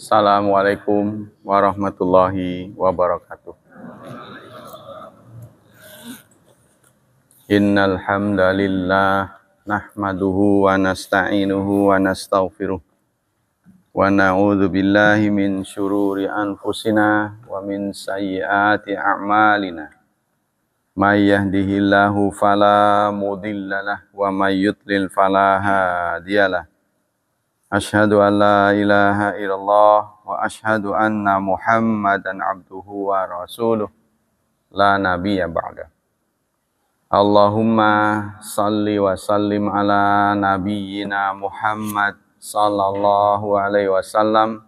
Assalamualaikum warahmatullahi wabarakatuh. Innal hamdalillah nahmaduhu wa nasta'inuhu wa nastaghfiruh wa na'udzu billahi min syururi anfusina wa min sayyiati a'malina. May yahdihillahu fala mudhillalah wa may yudlil fala hadiyalah. Asyhadu an la ilaha illallah wa asyhadu anna Muhammadan abduhu wa rasuluh la nabiyya ba'da. Allahumma salli wa sallim ala nabiyyina Muhammad sallallahu alaihi wasallam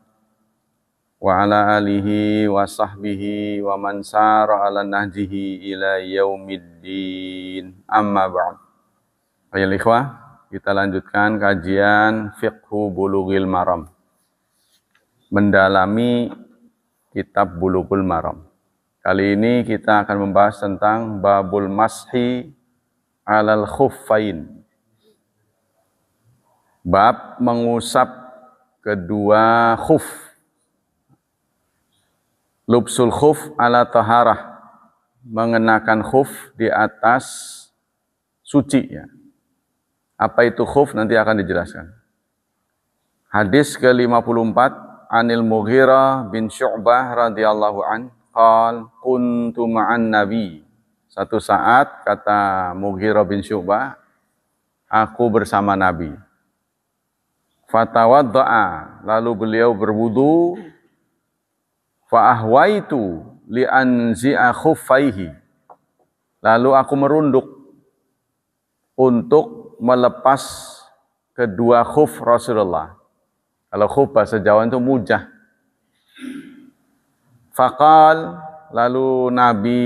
wa ala alihi wa sahbihi wa man sara ala nahjihi ila yaumiddin. Amma ba'd. Ayol ikhwah, kita lanjutkan kajian Fiqhu Bulughil Maram. Mendalami kitab Bulughul Maram. Kali ini kita akan membahas tentang Babul Mashi alal Khuffain. Bab mengusap kedua khuf. Lubsul khuf ala taharah. Mengenakan khuf di atas suci, ya. Apa itu khuf nanti akan dijelaskan. Hadis ke-54 Anil Mughirah bin Syu'bah radhiyallahu an qal kuntu ma'an nabi. Satu saat kata Mughirah bin Syu'bah, aku bersama Nabi. Fatawadda'a, lalu beliau berwudu. Fa ahwaitu li anzi'a khuffaihi. Lalu aku merunduk untuk melepas kedua khuf Rasulullah. Kalau khuf bahasa Jawa itu mujah. Faqal, lalu Nabi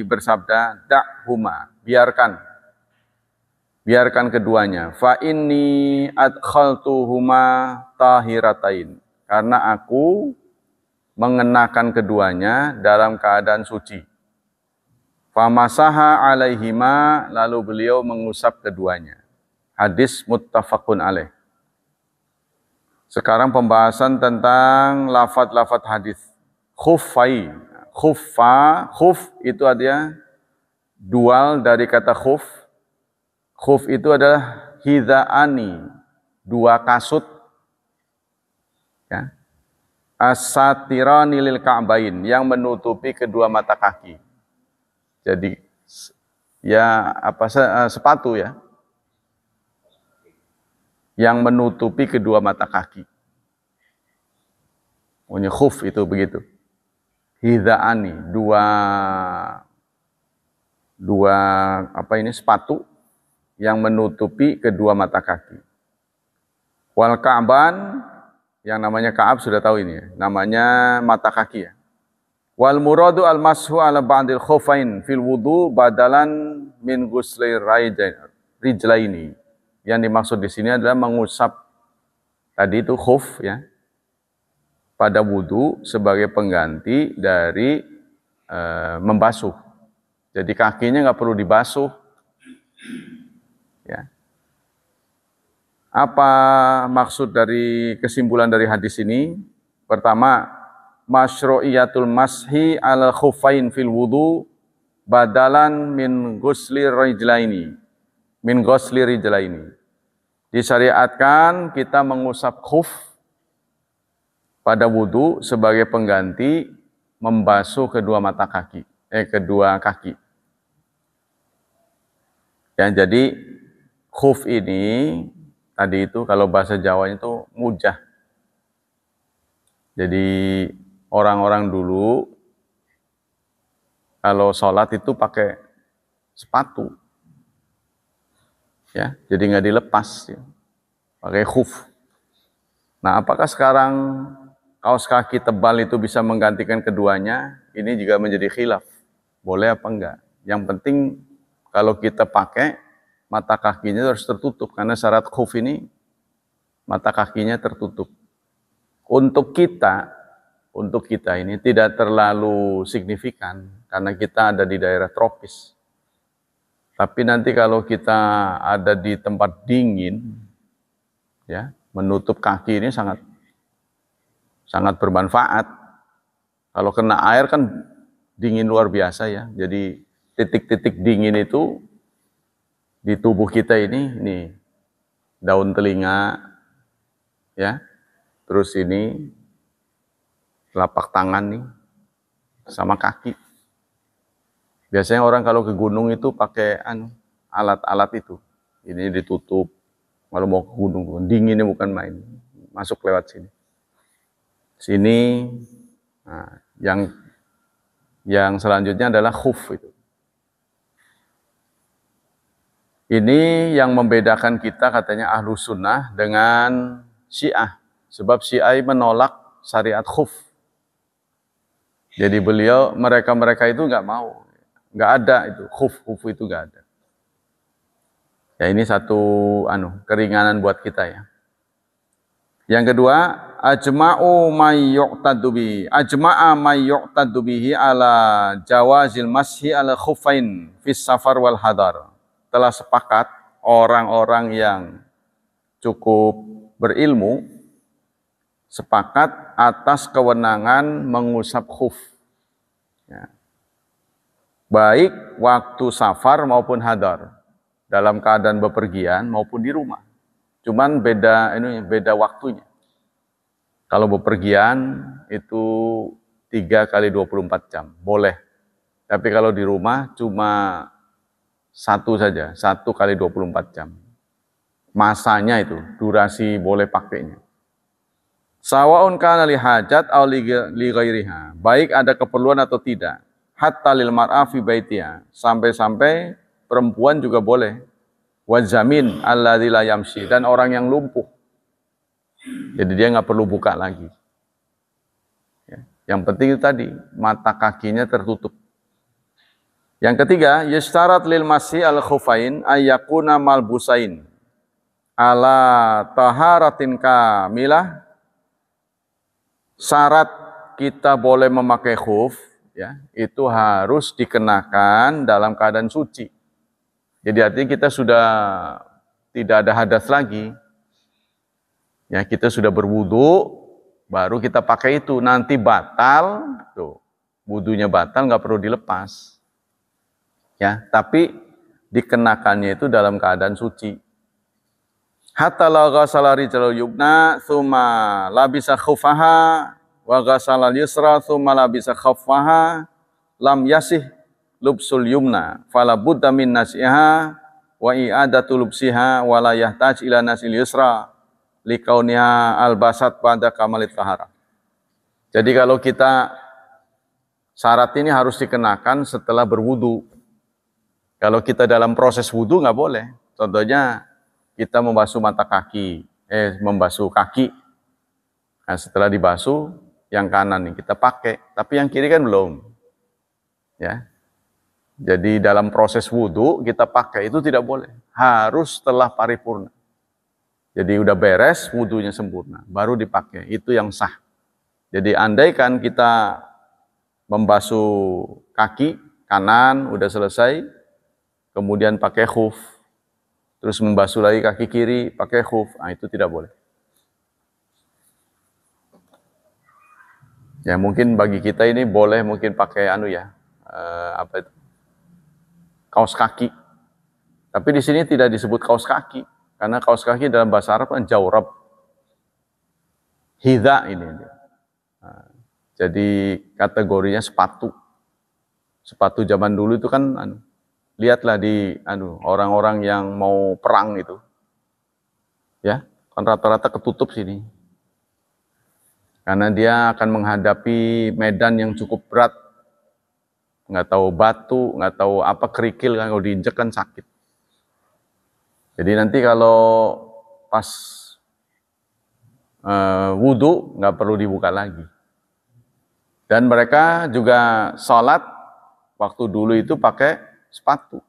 bersabda, da'huma, biarkan keduanya. Fa inni adkhaltuhuma tahiratain, karena aku mengenakan keduanya dalam keadaan suci. Famasaha alaihima, lalu beliau mengusap keduanya. Hadis muttafaqun alaih. Sekarang pembahasan tentang lafaz-lafaz hadis. Khuffai, khuffa, khuf itu ada dual dari kata khuf. Khuf itu adalah hidha'ani, dua kasut, ya. As-satirani lil ka'bain, yang menutupi kedua mata kaki. Jadi ya sepatu, ya, yang menutupi kedua mata kaki. Punya khuf itu begitu. Hidha'ani, dua sepatu yang menutupi kedua mata kaki. Wal ka'ban, yang namanya Ka'ab sudah tahu ini, ya, namanya mata kaki, ya. Wal muradu al mashu ala ba'dil khuffain fil wudu badalan min ghusli rijlaini. Yang dimaksud di sini adalah mengusap tadi itu khuf, ya, pada wudu sebagai pengganti dari membasuh. Jadi kakinya nggak perlu dibasuh, ya. Apa maksud dari kesimpulan dari hadis ini? Pertama, masyru'iyatul mashi ala khuffain fil wudu badalan min ghusli rijlaini. Disyariatkan kita mengusap khuf pada wudu sebagai pengganti membasuh kedua kaki. Ya, jadi khuf ini tadi itu kalau bahasa Jawanya itu mujah. Jadi orang-orang dulu kalau sholat itu pakai sepatu, ya, jadi nggak dilepas, ya, pakai khuf. Nah, apakah sekarang kaos kaki tebal itu bisa menggantikan keduanya? Ini juga menjadi khilaf, boleh apa enggak. Yang penting kalau kita pakai, mata kakinya harus tertutup, karena syarat khuf ini mata kakinya tertutup. Untuk kita ini tidak terlalu signifikan karena kita ada di daerah tropis. Tapi nanti kalau kita ada di tempat dingin, ya, menutup kaki ini sangat sangat bermanfaat. Kalau kena air kan dingin luar biasa ya. Jadi titik-titik dingin itu di tubuh kita ini daun telinga, ya, terus ini telapak tangan nih, sama kaki. Biasanya orang kalau ke gunung itu pakai alat-alat itu. Ini ditutup, kalau mau ke gunung, dinginnya bukan main, masuk lewat sini. Sini, nah, yang selanjutnya adalah khuf itu. Ini yang membedakan kita katanya ahlu sunnah dengan syiah. Sebab syiah menolak syariat khuf. Jadi mereka itu nggak mau. Nggak ada itu, khuf itu nggak ada. Ya ini satu keringanan buat kita ya. Yang kedua, ajma'a may yu'tadu bihi ala jawazil mashi ala khuffain fis safar wal hadar. Telah sepakat orang-orang yang cukup berilmu sepakat atas kewenangan mengusap khuf. Ya. Baik waktu safar maupun hadar, dalam keadaan bepergian maupun di rumah. Cuman beda waktunya. Kalau bepergian itu 3 kali 24 jam, boleh. Tapi kalau di rumah cuma 1 saja, 1 kali 24 jam. Masanya itu, durasi boleh pakainya. Sawa'un kana li hajat aw li ghairiha. Baik ada keperluan atau tidak. Hatta lil mar'a fi baitiha. Sampai-sampai perempuan juga boleh. Wazamin alladzi la yamshi, dan orang yang lumpuh. Jadi dia nggak perlu buka lagi. Ya. Yang penting itu tadi, mata kakinya tertutup. Yang ketiga, yashtarat lil masih al khufain ayyakuna malbusain ala taharatin kamilah. Syarat kita boleh memakai khuf, ya, itu harus dikenakan dalam keadaan suci. Jadi artinya kita sudah tidak ada hadas lagi. Ya, kita sudah berwudu, baru kita pakai itu. Nanti batal, tuh, wudunya batal, nggak perlu dilepas. Ya, tapi dikenakannya itu dalam keadaan suci. Hatta la ghasala rijal yubna thumma labisa khufaha wa ghasala yusra thumma labisa khaffaha lam yasih lubsul yumna fala budda min nasiha wa i'adatu lubsiha wa la yahtaj ila nasil yusra likauniha albasat pada kamalit tahara. Jadi kalau kita syarat ini harus dikenakan setelah berwudu. Kalau kita dalam proses wudu nggak boleh. Contohnya kita membasuh membasuh kaki. Nah, setelah dibasuh, yang kanan nih kita pakai, tapi yang kiri kan belum. Ya. Jadi dalam proses wudu kita pakai itu tidak boleh. Harus setelah paripurna. Jadi udah beres, wudunya sempurna, baru dipakai. Itu yang sah. Jadi andaikan kita membasuh kaki kanan, udah selesai, kemudian pakai khuf, terus membasuh lagi kaki kiri, pakai khuf, itu tidak boleh. Ya mungkin bagi kita ini boleh mungkin pakai kaos kaki. Tapi di sini tidak disebut kaos kaki, karena kaos kaki dalam bahasa Arab kan jawrab. Hidha ini. Nah, jadi kategorinya sepatu. Sepatu zaman dulu itu kan lihatlah di orang-orang yang mau perang itu. Ya, kan rata-rata ketutup sini. Karena dia akan menghadapi medan yang cukup berat. Nggak tahu batu, nggak tahu apa, kerikil kan, kalau diinjek kan sakit. Jadi nanti kalau pas wudu nggak perlu dibuka lagi. Dan mereka juga sholat waktu dulu itu pakai sepatu.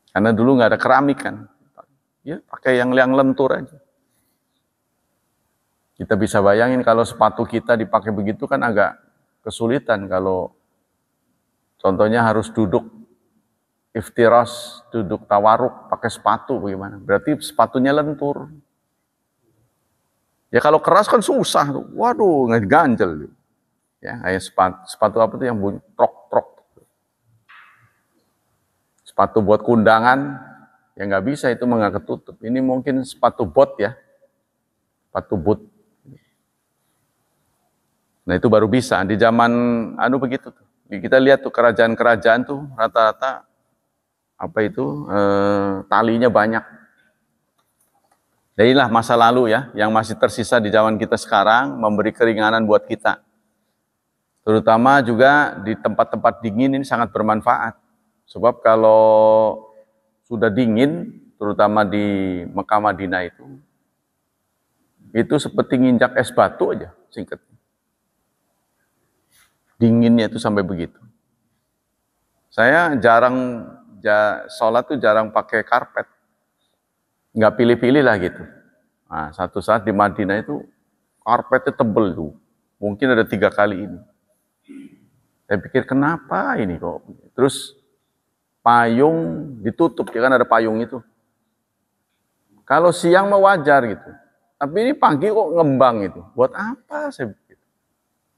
Karena dulu nggak ada keramik kan. Ya, pakai yang lentur aja. Kita bisa bayangin kalau sepatu kita dipakai begitu kan agak kesulitan kalau contohnya harus duduk iftiras, duduk tawaruk pakai sepatu bagaimana? Berarti sepatunya lentur. Ya kalau keras kan susah tuh. Waduh, ngeganjel. Ya, kayak sepatu apa tuh yang bunyi trok-trok. Sepatu buat kundangan, ya nggak bisa itu nggak ketutup. Ini mungkin sepatu bot ya, sepatu boot. Nah itu baru bisa. Di zaman begitu tuh. Kita lihat tuh kerajaan-kerajaan tuh rata-rata apa itu talinya banyak. Inilah masa lalu ya, yang masih tersisa di zaman kita sekarang, memberi keringanan buat kita. Terutama juga di tempat-tempat dingin ini sangat bermanfaat. Sebab kalau sudah dingin, terutama di Mekah Madinah itu seperti nginjak es batu aja, singkat. Dinginnya itu sampai begitu. Saya sholat tuh jarang pakai karpet. Nggak pilih-pilih lah gitu. Nah, satu saat di Madinah itu karpetnya tebel tuh. Mungkin ada 3 kali ini. Saya pikir kenapa ini kok. Terus payung ditutup, ya kan ada payung itu. Kalau siang mah wajar gitu. Tapi ini pagi kok ngembang itu. Buat apa saya pikir.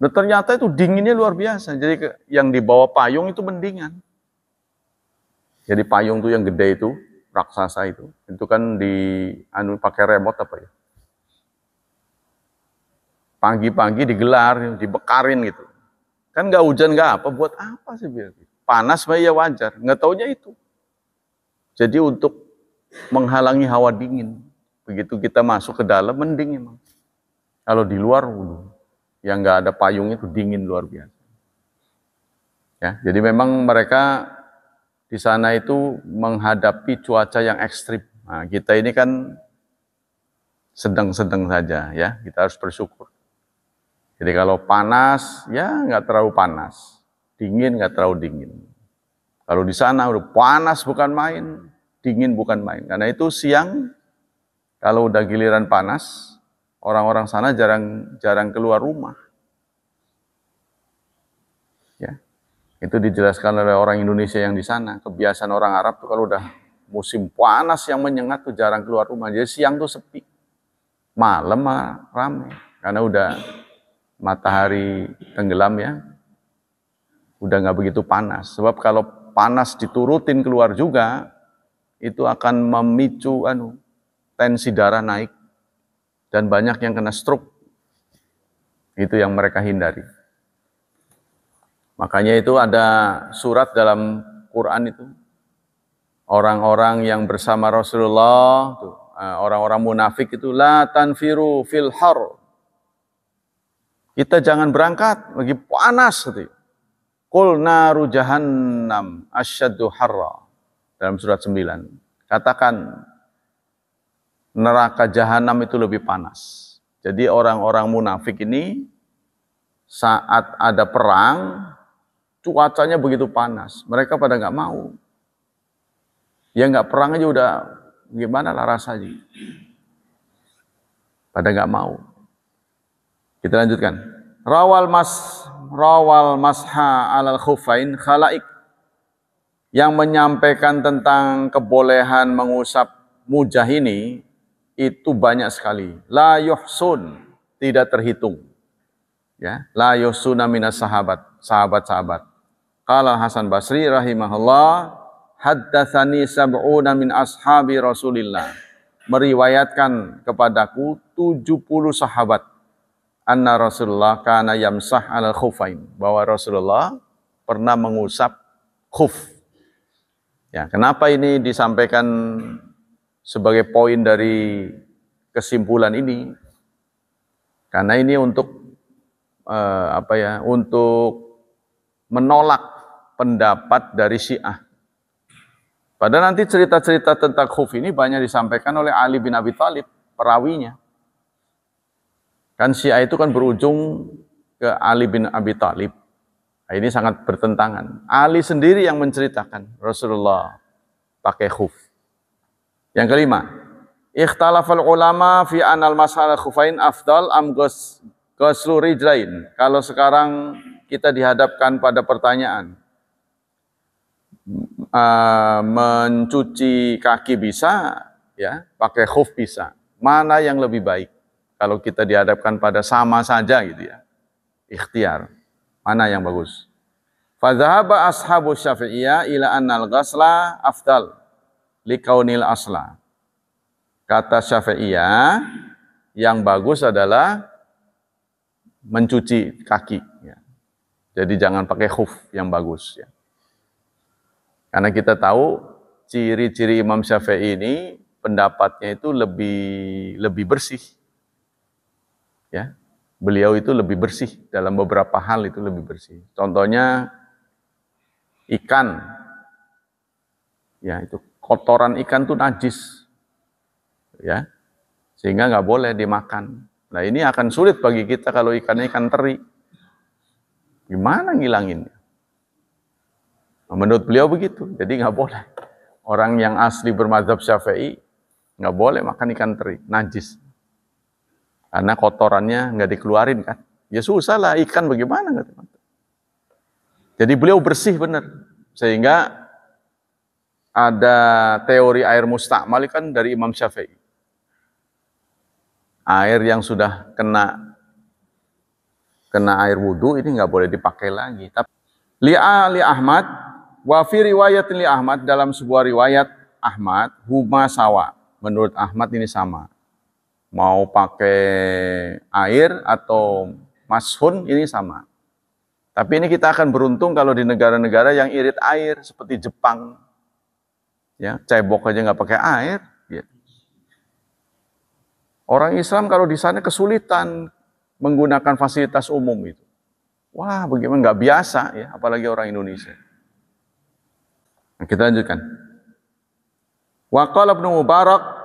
Dan ternyata itu dinginnya luar biasa. Jadi yang di bawah payung itu mendingan. Jadi payung tuh yang gede itu, raksasa itu kan pakai remote apa ya? Pagi-pagi digelar, dibekarin gitu. Kan nggak hujan nggak apa, buat apa sih biar? Panas mah ya wajar, nggak taunya itu. Jadi untuk menghalangi hawa dingin. Begitu kita masuk ke dalam mending emang. Kalau di luar yang nggak ada payung itu dingin luar biasa. Ya, jadi memang mereka di sana itu menghadapi cuaca yang ekstrim. Nah, kita ini kan sedang-sedang saja ya, kita harus bersyukur. Jadi kalau panas, ya nggak terlalu panas. Dingin nggak terlalu dingin. Kalau di sana udah panas bukan main, dingin bukan main. Karena itu siang, kalau udah giliran panas, orang-orang sana jarang keluar rumah. Ya. Itu dijelaskan oleh orang Indonesia yang di sana. Kebiasaan orang Arab tuh kalau udah musim panas yang menyengat tuh jarang keluar rumah. Jadi siang tuh sepi. Malam mah ramai. Karena udah matahari tenggelam ya. Udah nggak begitu panas. Sebab kalau panas diturutin keluar juga, itu akan memicu tensi darah naik. Dan banyak yang kena stroke. Itu yang mereka hindari. Makanya itu ada surat dalam Quran itu. Orang-orang yang bersama Rasulullah, orang-orang munafik itu, la tanfiru fil har. Kita jangan berangkat, lagi panas. Qul naru jahannam asyaddu harra. Dalam surat 9. Katakan, neraka jahanam itu lebih panas. Jadi orang-orang munafik ini, saat ada perang, cuacanya begitu panas, mereka pada nggak mau. Ya nggak perang aja udah gimana lah rasanya. Pada nggak mau. Kita lanjutkan. Rawal masha alal khufain khalaik. Yang menyampaikan tentang kebolehan mengusap mujah ini itu banyak sekali. La yuhsun, tidak terhitung. Ya, la yuhsuna minas sahabat-sahabat. Qala Hasan Basri rahimahullah, haddatsani sab'una min ashabi Rasulillah. Meriwayatkan kepadaku 70 sahabat. Anna Rasulullah kana yamsah alal khufain. Bahwa Rasulullah pernah mengusap khuf. Ya, kenapa ini disampaikan sebagai poin dari kesimpulan ini? Karena ini untuk untuk menolak pendapat dari Syiah. Padahal nanti cerita-cerita tentang khuf ini banyak disampaikan oleh Ali bin Abi Thalib, perawinya. Kan Syiah itu kan berujung ke Ali bin Abi Thalib. Nah, ini sangat bertentangan. Ali sendiri yang menceritakan Rasulullah pakai khuf. Yang kelima, ikhtalafal ulama fi anal masal khufain afdal am ghuslu rijlain. Kalau sekarang kita dihadapkan pada pertanyaan, mencuci kaki bisa, ya, pakai khuf bisa. Mana yang lebih baik? Kalau kita dihadapkan pada sama saja gitu ya, ikhtiar, mana yang bagus? Fadhahaba ashabu syafi'iyah ila annal ghasla afdal likaunil asla. Kata Syafi'iyah, yang bagus adalah mencuci kaki. Ya. Jadi jangan pakai khuf yang bagus. Ya. Karena kita tahu ciri-ciri Imam Syafi'i ini pendapatnya itu lebih bersih. Ya, beliau itu lebih bersih dalam beberapa hal itu lebih bersih. Contohnya ikan, ya itu kotoran ikan itu najis, ya sehingga nggak boleh dimakan. Nah ini akan sulit bagi kita kalau ikannya ikan teri. Gimana ngilanginnya? Nah, menurut beliau begitu, jadi nggak boleh. Orang yang asli bermadzhab Syafi'i nggak boleh makan ikan teri, najis. Karena kotorannya nggak dikeluarin kan. Ya susah lah, ikan bagaimana? Jadi beliau bersih benar. Sehingga ada teori air mustakmal kan dari Imam Syafi'i. Air yang sudah kena air wudhu ini nggak boleh dipakai lagi. Tapi li Ahmad, wa fi riwayat li Ahmad, dalam sebuah riwayat Ahmad, huma sawa. Menurut Ahmad ini sama. Mau pakai air atau mashun ini sama. Tapi ini kita akan beruntung kalau di negara-negara yang irit air seperti Jepang, ya cebok aja nggak pakai air. Ya. Orang Islam kalau di sana kesulitan menggunakan fasilitas umum itu. Wah, bagaimana nggak biasa ya, apalagi orang Indonesia. Nah, kita lanjutkan. Wa qala Ibnu Mubarak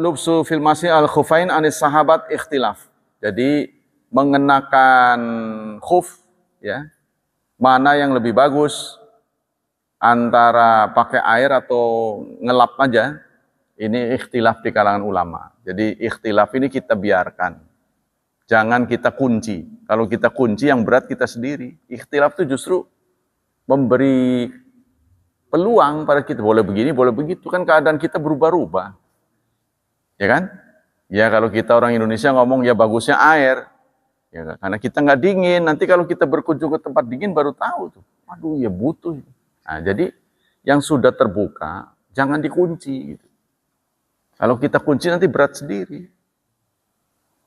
lubsu fil masih al-khufain anis sahabat ikhtilaf. Jadi mengenakan khuf ya, mana yang lebih bagus antara pakai air atau ngelap aja, ini ikhtilaf di kalangan ulama. Jadi ikhtilaf ini kita biarkan. Jangan kita kunci. Kalau kita kunci yang berat kita sendiri. Ikhtilaf itu justru memberi peluang pada kita, boleh begini, boleh begitu, kan keadaan kita berubah-ubah. Ya kan? Ya kalau kita orang Indonesia ngomong ya bagusnya air, ya karena kita nggak dingin. Nanti kalau kita berkunjung ke tempat dingin baru tahu tuh, aduh ya butuh. Nah, jadi yang sudah terbuka jangan dikunci. Gitu. Kalau kita kunci nanti berat sendiri.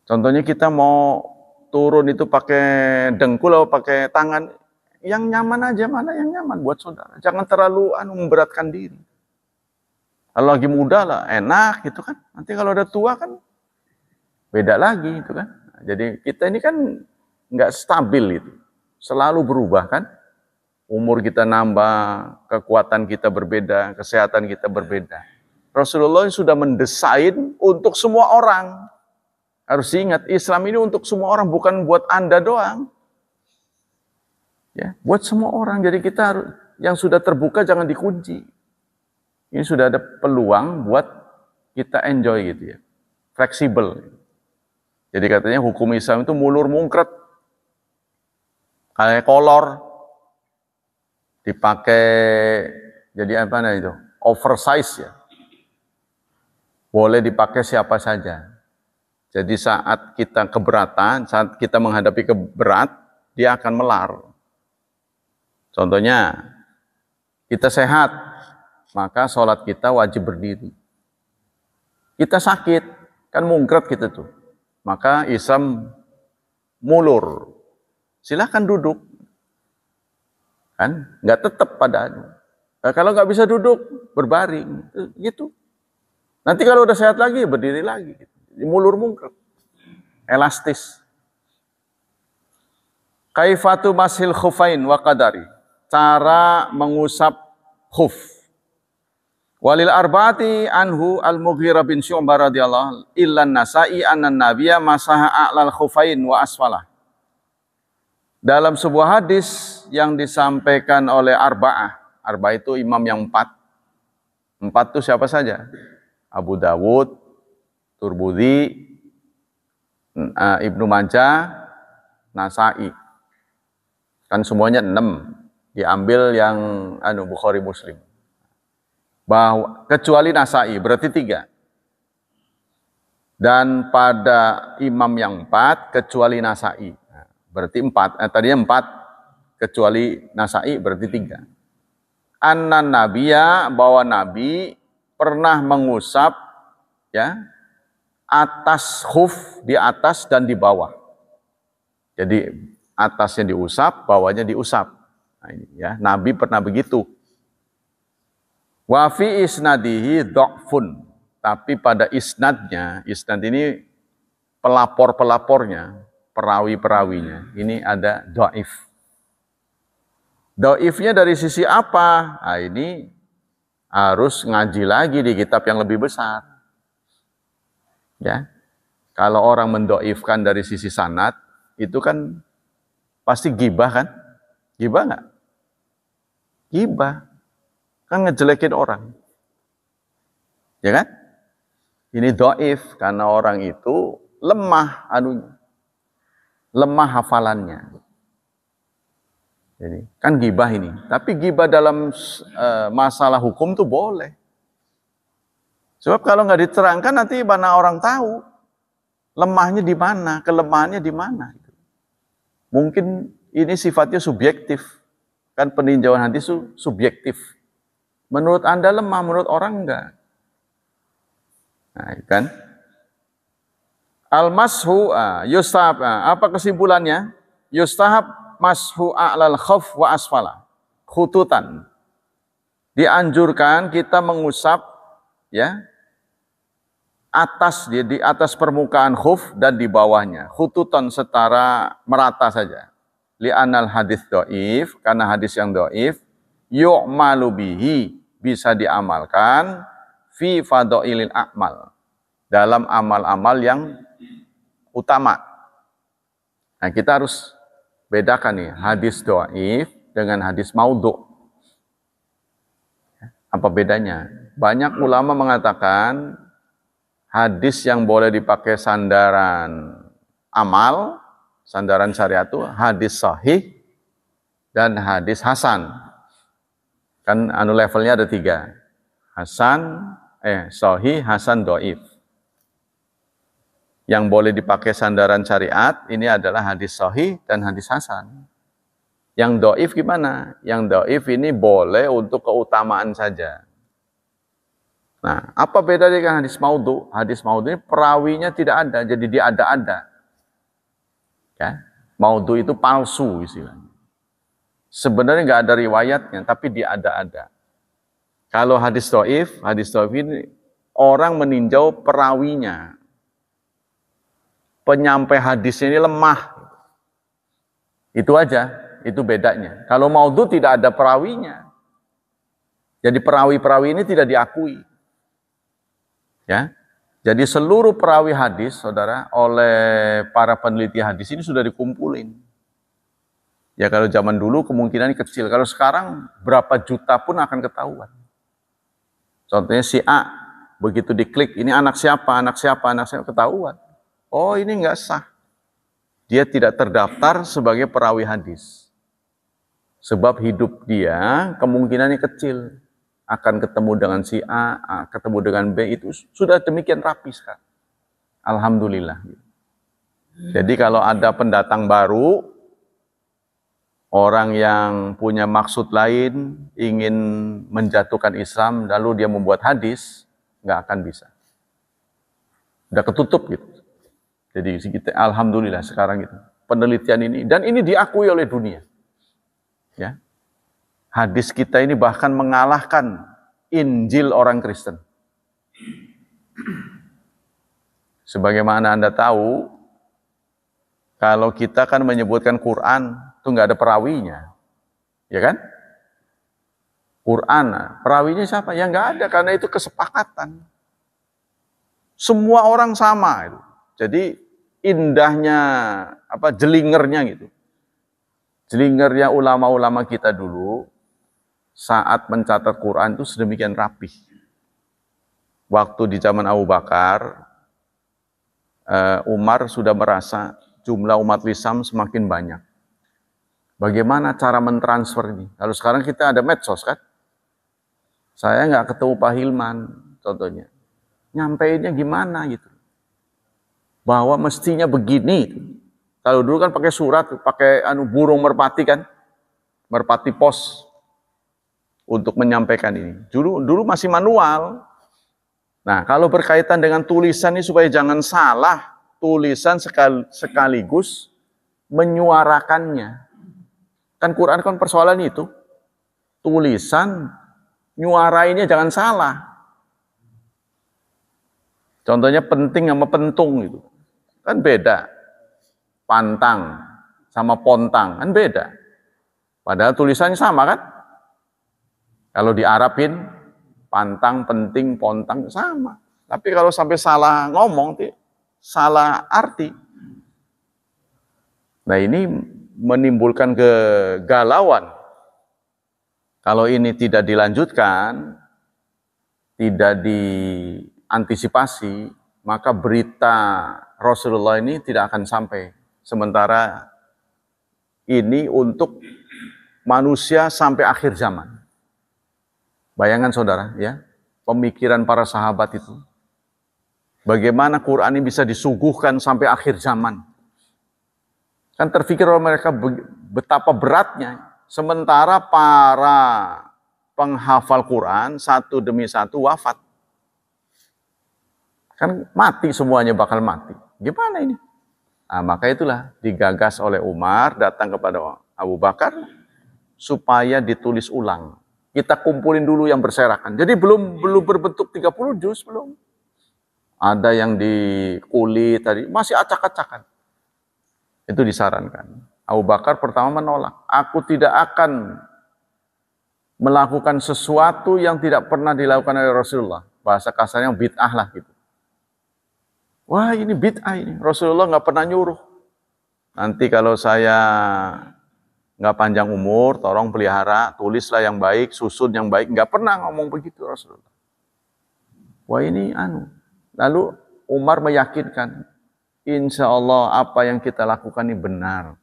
Contohnya kita mau turun itu pakai dengkul atau pakai tangan, yang nyaman aja, mana yang nyaman buat saudara. Jangan terlalu memberatkan diri. Kalau lagi muda lah, enak gitu kan. Nanti kalau udah tua kan, beda lagi gitu kan. Nah, jadi kita ini kan nggak stabil itu. Selalu berubah kan. Umur kita nambah, kekuatan kita berbeda, kesehatan kita berbeda. Rasulullah sudah mendesain untuk semua orang. Harus ingat, Islam ini untuk semua orang, bukan buat Anda doang. Ya, buat semua orang. Jadi kita harus, yang sudah terbuka jangan dikunci. Ini sudah ada peluang buat kita enjoy gitu ya. Fleksibel. Jadi katanya hukum Islam itu mulur mungkret. Kayak kolor. Dipakai, jadi apa itu? Oversize ya. Boleh dipakai siapa saja. Jadi saat kita keberatan, saat kita menghadapi keberat, dia akan melar. Contohnya, kita sehat, maka sholat kita wajib berdiri. Kita sakit, kan mungkret kita tuh. Maka Islam mulur. Silahkan duduk. Kan? Nggak tetap pada. Nah, kalau nggak bisa duduk, berbaring. Gitu. Nanti kalau udah sehat lagi, berdiri lagi. Mulur mungkret. Elastis. Kaifatu masil khufain wa qadari. Cara mengusap khuf. Walil arba'ati anhu al-Mughirah bin Syu'bah radhiyallahu illan Nasa'i annan nabiyya masaha a'lal khufain wa asfalah. Dalam sebuah hadis yang disampaikan oleh arba'ah. Arba'ah itu imam yang 4. 4 itu siapa saja? Abu Dawud, Turbudi, Ibnu Majah, Nasa'i. Kan semuanya 6. Diambil yang Bukhari Muslim. Bahwa kecuali Nasa'i berarti 3. Dan pada imam yang 4 kecuali Nasa'i. Nah, berarti 4. Tadinya 4 kecuali Nasa'i berarti 3. Annan Nabiya, bahwa Nabi pernah mengusap ya atas khuf, di atas dan di bawah. Jadi atasnya diusap, bawahnya diusap. Nah, ini ya, Nabi pernah begitu. Wa fi isnadihi dha'fun. Tapi pada isnadnya, isnad ini pelapor-pelapornya, perawi-perawinya, ini ada dhaif. Dhaifnya dari sisi apa? Nah, ini harus ngaji lagi di kitab yang lebih besar. Ya. Kalau orang mendhaifkan dari sisi sanad, itu kan pasti gibah kan? Gibah nggak? Gibah. Kan ngejelekin orang. Ya kan? Ini dhaif karena orang itu lemah anunya. Lemah hafalannya. Jadi kan gibah ini. Tapi gibah dalam masalah hukum tuh boleh. Sebab kalau nggak diterangkan nanti mana orang tahu lemahnya di mana, kelemahannya di mana. Mungkin ini sifatnya subjektif. Kan peninjauan hadis itu subjektif. Menurut Anda lemah, menurut orang enggak. Nah, kan? Al-mashu yustahab. Apa kesimpulannya? Yustahab mashu a'lal khuf wa asfala. Khututan. Dianjurkan kita mengusap ya atas di atas permukaan khuf dan di bawahnya. Khututan setara merata saja. Li'anal hadis dhaif, karena hadis yang dhaif yu'malu bihi, bisa diamalkan fi fadhailil a'mal, dalam amal-amal yang utama. Nah, kita harus bedakan nih hadis dhaif dengan hadis maudhu. Apa bedanya? Banyak ulama mengatakan hadis yang boleh dipakai sandaran amal, sandaran syariat itu hadis sahih dan hadis hasan. Kan levelnya ada 3. Hasan, sahih, hasan, dhaif. Yang boleh dipakai sandaran syariat ini adalah hadis sahih dan hadis hasan. Yang dhaif gimana? Yang dhaif ini boleh untuk keutamaan saja. Nah, apa beda dengan hadis maudhu? Hadis maudhu ini perawinya tidak ada, jadi dia ada-ada. Ya, maudhu itu palsu istilahnya. Sebenarnya nggak ada riwayatnya, tapi dia ada-ada. Kalau hadis dhaif ini orang meninjau perawinya. Penyampai hadisnya ini lemah. Itu aja, itu bedanya. Kalau maudhu tidak ada perawinya. Jadi perawi-perawi ini tidak diakui. Ya. Jadi seluruh perawi hadis, saudara, oleh para peneliti hadis ini sudah dikumpulin. Ya kalau zaman dulu kemungkinan kecil. Kalau sekarang berapa juta pun akan ketahuan. Contohnya si A, begitu diklik, ini anak siapa, ketahuan. Oh ini nggak sah. Dia tidak terdaftar sebagai perawi hadis. Sebab hidup dia kemungkinannya kecil. Akan ketemu dengan si A, ketemu dengan B, itu sudah demikian rapi sekarang. Alhamdulillah. Jadi kalau ada pendatang baru, orang yang punya maksud lain, ingin menjatuhkan Islam, lalu dia membuat hadis, nggak akan bisa. Udah ketutup gitu. Jadi kita, alhamdulillah sekarang gitu. Penelitian ini, dan ini diakui oleh dunia. Ya. Hadis kita ini bahkan mengalahkan Injil orang Kristen. Sebagaimana Anda tahu, kalau kita kan menyebutkan Quran, itu nggak ada perawinya. Ya kan? Quran, perawinya siapa? Ya nggak ada, karena itu kesepakatan. Semua orang sama. Itu. Jadi indahnya, jelingernya gitu. Jelingernya ulama-ulama kita dulu, saat mencatat Quran itu sedemikian rapih. Waktu di zaman Abu Bakar, Umar sudah merasa jumlah umat Islam semakin banyak. Bagaimana cara mentransfer ini? Kalau sekarang kita ada medsos kan? Saya nggak ketemu Pak Hilman, contohnya. Nyampeinnya gimana gitu. bahwa mestinya begini. Kalau dulu kan pakai surat, pakai burung merpati kan, merpati pos untuk menyampaikan ini. Dulu masih manual. Nah, kalau berkaitan dengan tulisan ini supaya jangan salah, tulisan sekaligus menyuarakannya. Kan Quran kan persoalan itu. Tulisan, nyuarainya jangan salah. Contohnya penting sama pentung itu. Kan beda. Pantang sama pontang, kan beda. Padahal tulisannya sama kan? Kalau di Arabin, pantang, penting, pontang, sama. Tapi kalau sampai salah ngomong, salah arti. Nah ini menimbulkan kegalauan. Kalau ini tidak dilanjutkan, tidak diantisipasi, maka berita Rasulullah ini tidak akan sampai. Sementara ini untuk manusia sampai akhir zaman. Bayangkan saudara, ya, pemikiran para sahabat itu. Bagaimana Quran ini bisa disuguhkan sampai akhir zaman. Kan terpikir oleh mereka betapa beratnya. Sementara para penghafal Quran satu demi satu wafat. Kan mati semuanya, bakal mati. Gimana ini? Nah, maka itulah digagas oleh Umar datang kepada Abu Bakar supaya ditulis ulang. Kita kumpulin dulu yang berserakan. Jadi belum berbentuk 30 juz, belum. Ada yang di kulit tadi, masih acak-acakan. Itu disarankan. Abu Bakar pertama menolak. Aku tidak akan melakukan sesuatu yang tidak pernah dilakukan oleh Rasulullah. Bahasa kasarnya bid'ah lah gitu. Wah ini bid'ah ini. Rasulullah nggak pernah nyuruh. Nanti kalau saya nggak panjang umur, tolong pelihara, tulislah yang baik, susun yang baik. Nggak pernah ngomong begitu Rasulullah. Wah ini Lalu Umar meyakinkan, insya Allah apa yang kita lakukan ini benar.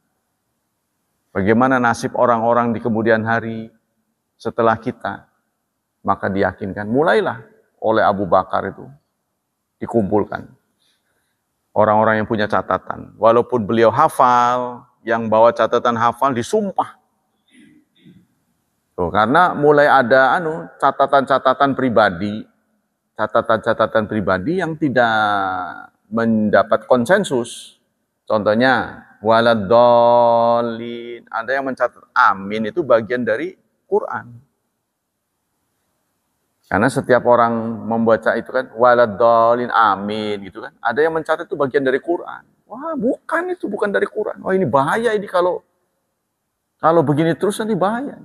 Bagaimana nasib orang-orang di kemudian hari setelah kita? Maka diyakinkan. Mulailah oleh Abu Bakar itu dikumpulkan. Orang-orang yang punya catatan. Walaupun beliau hafal, yang bawa catatan hafal disumpah. Tuh, karena mulai ada catatan-catatan pribadi, yang tidak mendapat konsensus. Contohnya, waladhdallin. Ada yang mencatat amin itu bagian dari Quran. Karena setiap orang membaca itu kan, waladhdallin amin gitu kan. Ada yang mencatat itu bagian dari Quran. Wah bukan, itu bukan dari Quran. Wah ini bahaya ini kalau begini terus nanti bahaya.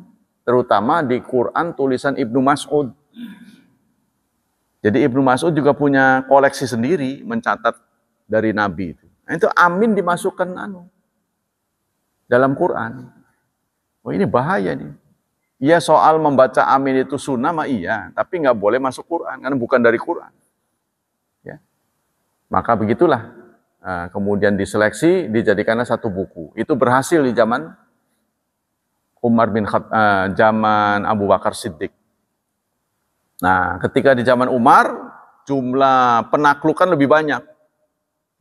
Terutama di Quran tulisan Ibnu Mas'ud. Jadi Ibnu Mas'ud juga punya koleksi sendiri mencatat dari Nabi itu. Nah, itu amin dimasukkan dalam Quran. Wah ini bahaya nih. Iya soal membaca amin itu sunnah mah iya, tapi nggak boleh masuk Quran karena bukan dari Quran. Ya. Maka begitulah. Nah, kemudian diseleksi, dijadikanlah satu buku. Itu berhasil di zaman zaman Abu Bakar Siddiq. Nah, ketika di zaman Umar, jumlah penaklukan lebih banyak.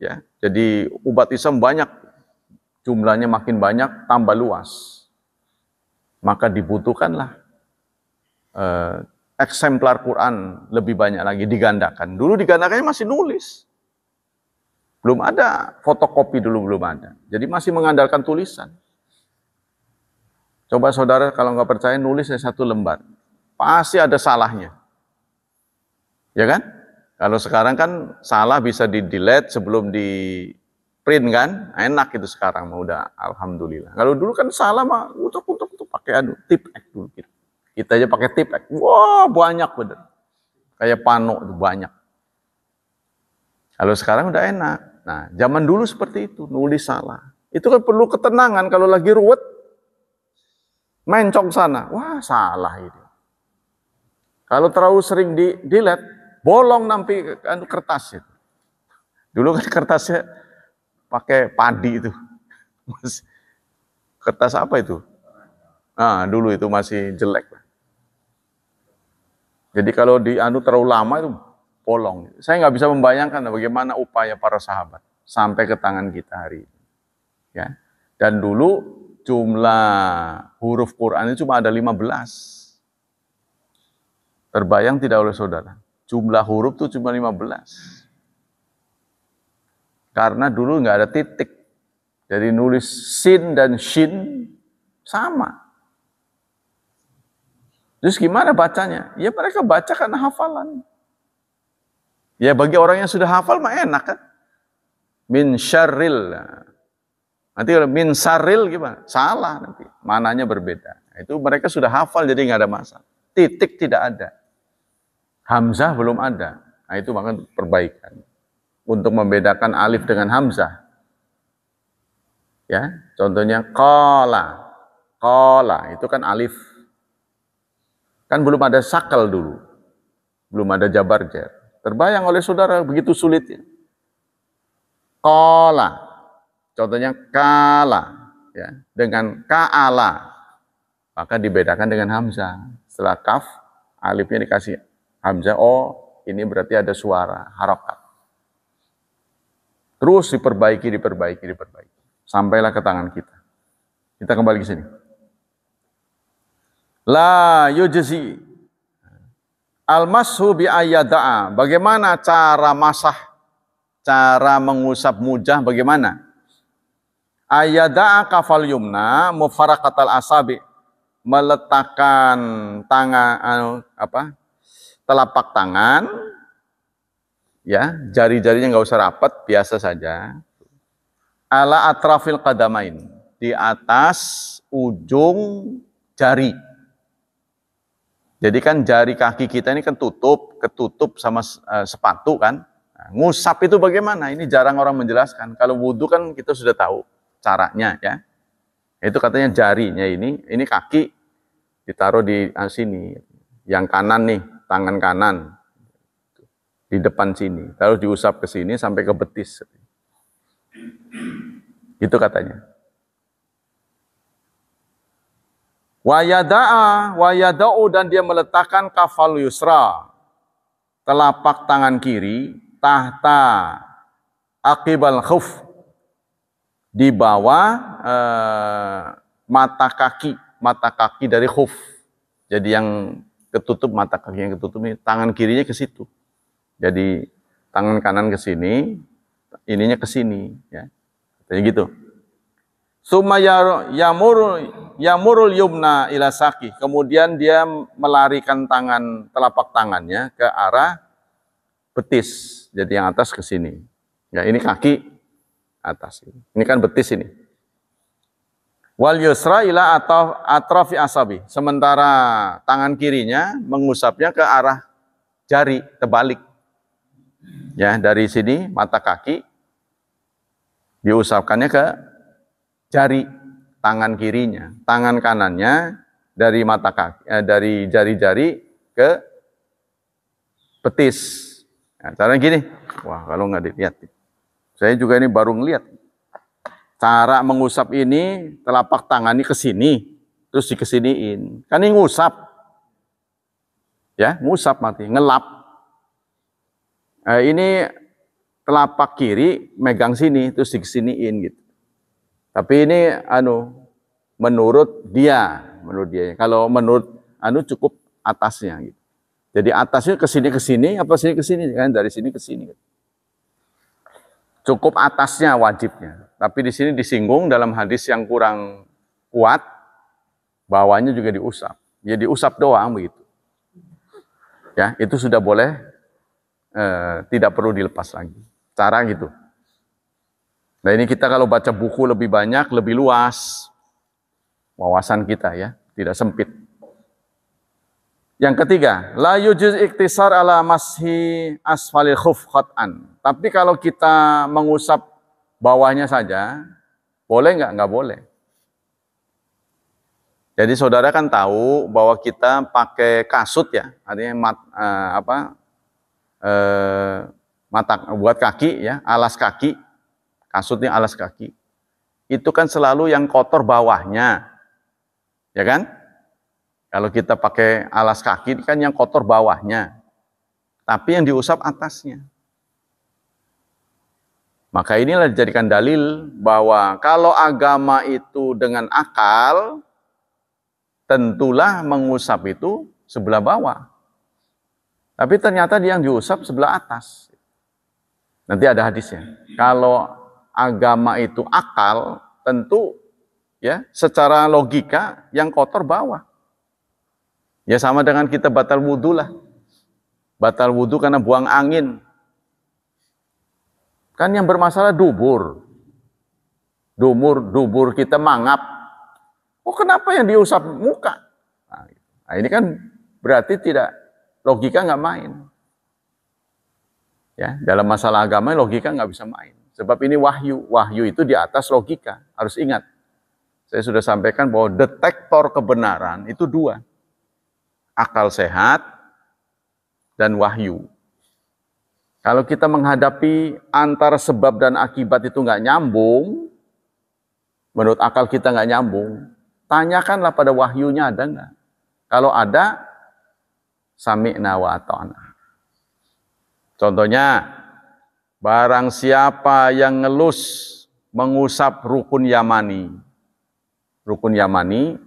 Ya, jadi umat Islam banyak, jumlahnya makin banyak, tambah luas. Maka dibutuhkanlah eksemplar Quran lebih banyak lagi, digandakan. Dulu digandakannya masih nulis. Belum ada fotokopi, dulu belum ada. Jadi masih mengandalkan tulisan. Coba saudara kalau nggak percaya nulis satu lembar. Pasti ada salahnya. Ya kan? Kalau sekarang kan salah bisa di-delete sebelum di-print kan? Enak itu sekarang mah udah alhamdulillah. Kalau dulu kan salah mah utuk pakai tip X dulu gitu. Kita aja pakai tip X. Wah, banyak bener. Kayak pano itu banyak. Kalau sekarang udah enak. Nah, zaman dulu seperti itu, nulis salah. Itu kan perlu ketenangan kalau lagi ruwet. Mencong sana. Wah, salah ini. Kalau terlalu sering di-delete, bolong nanti kertas itu. Dulu kan kertasnya pakai padi itu. Kertas apa itu? Nah, dulu itu masih jelek. Jadi kalau terlalu lama itu bolong. Saya nggak bisa membayangkan bagaimana upaya para sahabat. sampai ke tangan kita hari ini. Ya. Dan dulu jumlah huruf Quran itu cuma ada 15. Terbayang tidak oleh saudara? Jumlah huruf itu cuma 15. Karena dulu nggak ada titik. Jadi nulis sin dan shin sama. Terus gimana bacanya? Ya mereka baca karena hafalan. Ya bagi orang yang sudah hafal mah enak kan. Min syarril. Nanti kalau min saril gimana? Salah nanti. Mananya berbeda. Itu mereka sudah hafal jadi nggak ada masalah. Titik tidak ada. Hamzah belum ada. Nah itu maka perbaikan. Untuk membedakan alif dengan hamzah. Ya, contohnya qala. Qala itu kan alif. Kan belum ada sakal dulu. Belum ada jabar jar. Terbayang oleh saudara begitu sulitnya. Qala. Contohnya kala. Ya, dengan ka'ala. Maka dibedakan dengan hamzah. Setelah kaf, alifnya dikasih hamzah. Oh, ini berarti ada suara, harokat. Terus diperbaiki. Sampailah ke tangan kita. Kita kembali ke sini. La yujzi al-mashu bi ayyada'a. Bagaimana cara masah, cara mengusap mujah bagaimana? Ayyada'a kafal yumna mufaraqatal asabi, meletakkan tangan telapak tangan, ya, jari-jarinya nggak usah rapat, biasa saja. Ala atrafil qadamain, di atas ujung jari. Jadi kan jari kaki kita ini kan ketutup sama sepatu kan. Nah, ngusap itu bagaimana? Ini jarang orang menjelaskan. Kalau wudhu kan kita sudah tahu caranya ya. Itu katanya jarinya ini kaki ditaruh di sini. Yang kanan nih, tangan kanan. Di depan sini. Terus diusap ke sini sampai ke betis. Itu katanya. Wayada'u dan dia meletakkan kafal yusra, telapak tangan kiri, tahta aqibal khuf, di bawah mata kaki dari khuf. Jadi yang ketutup, mata kaki yang ketutup ini, tangan kirinya ke situ. Jadi tangan kanan ke sini, ininya ke sini, ya. Kayak gitu. Summa yamurul yumna ila saqi. Kemudian dia melarikan telapak tangannya ke arah betis. Jadi yang atas ke sini. Ya, ini kaki atas. Ini kan betis ini. Wal yusra ila atau atrafi asabi. Sementara tangan kirinya mengusapnya ke arah jari, terbalik. Ya, dari sini mata kaki diusapkannya ke jari tangan kirinya, tangan kanannya dari mata kaki, dari jari-jari ke betis. Nah, caranya gini, wah kalau nggak dilihat, saya juga ini baru ngeliat. Cara mengusap ini telapak tangan ini ke sini, terus dikesiniin. Kan ini ngusap, ya ngusap mati, ngelap. Ini telapak kiri megang sini, terus dikesiniin gitu. Tapi ini menurut dia. Kalau menurut cukup atasnya gitu. Jadi atasnya ke sini apa sini ke sini kan, dari sini ke sini. Cukup atasnya wajibnya. Tapi di sini disinggung dalam hadis yang kurang kuat, bawahnya juga diusap. Ya diusap doang begitu. Ya, itu sudah boleh, tidak perlu dilepas lagi. Cara gitu. Nah ini kita kalau baca buku lebih banyak, lebih luas wawasan kita ya, tidak sempit. Yang ketiga, la yujuz iktisar ala mashi asfalil khuf khat'an. Tapi kalau kita mengusap bawahnya saja, boleh nggak? Nggak boleh. Jadi saudara kan tahu bahwa kita pakai kasut ya, artinya buat kaki ya, alas kaki. Kasutnya alas kaki. Itu kan selalu yang kotor bawahnya. Ya kan? Kalau kita pakai alas kaki kan yang kotor bawahnya. Tapi yang diusap atasnya. Maka inilah dijadikan dalil bahwa kalau agama itu dengan akal, tentulah mengusap itu sebelah bawah. Tapi ternyata dia yang diusap sebelah atas. Nanti ada hadisnya. Kalau agama itu akal, tentu ya secara logika yang kotor bawah. Ya sama dengan kita batal wudhu lah. Batal wudhu karena buang angin. Kan yang bermasalah dubur. Dubur kita mangap. Oh kenapa yang diusap muka? Nah ini kan berarti tidak, logika nggak main. Ya, dalam masalah agama logika nggak bisa main. Sebab ini wahyu. Wahyu itu di atas logika. Harus ingat. Saya sudah sampaikan bahwa detektor kebenaran itu dua. Akal sehat dan wahyu. Kalau kita menghadapi antara sebab dan akibat itu nggak nyambung, menurut akal kita nggak nyambung, tanyakanlah pada wahyunya ada nggak. Kalau ada, sami'na wa ata'na. Contohnya, barang siapa yang ngelus mengusap rukun Yamani. Rukun Yamani,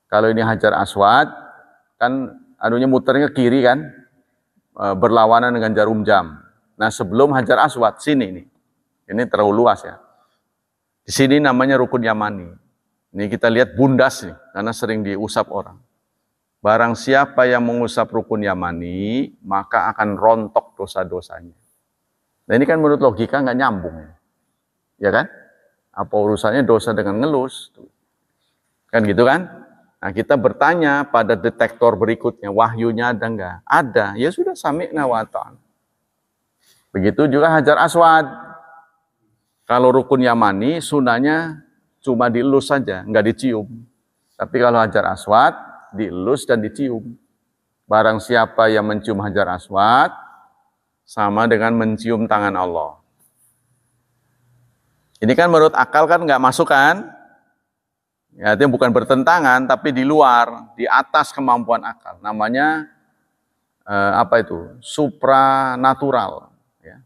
kalau ini Hajar Aswad, kan anunya muternya ke kiri kan, berlawanan dengan jarum jam. Nah sebelum Hajar Aswad, sini nih. Ini terlalu luas ya. Di sini namanya rukun Yamani. Ini kita lihat bundas nih, karena sering diusap orang. Barang siapa yang mengusap rukun Yamani, maka akan rontok dosa-dosanya. Nah ini kan menurut logika nggak nyambung. Ya kan? Apa urusannya dosa dengan ngelus? Kan gitu kan? Nah kita bertanya pada detektor berikutnya, wahyunya ada nggak? Ada, ya sudah sami'na wa ata'na. Begitu juga Hajar Aswad. Kalau rukun Yamani, sunahnya cuma dielus saja, nggak dicium. Tapi kalau Hajar Aswad, dielus dan dicium. Barang siapa yang mencium Hajar Aswad, sama dengan mencium tangan Allah. Ini kan menurut akal kan nggak masuk kan? Ya, itu bukan bertentangan, tapi di luar, di atas kemampuan akal. Namanya apa itu? Supranatural, ya.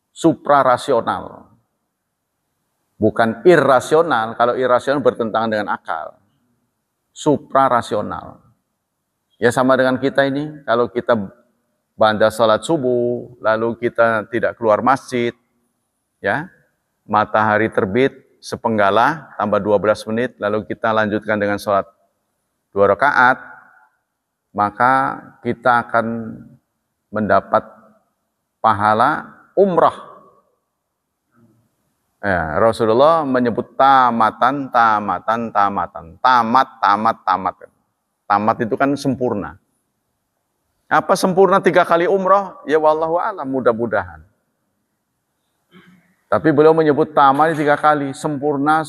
Suprarasional. Bukan irrasional. Kalau irrasional bertentangan dengan akal. Suprarasional. Ya sama dengan kita ini. Kalau kita banda salat subuh, lalu kita tidak keluar masjid, ya, matahari terbit sepenggalah, tambah 12 menit, lalu kita lanjutkan dengan sholat 2 rakaat, maka kita akan mendapat pahala umrah. Ya, Rasulullah menyebut tamatan. Tamat itu kan sempurna. Apa sempurna 3 kali umrah? Ya wallahu a'lam, mudah-mudahan. Tapi beliau menyebut tamat 3 kali, sempurna.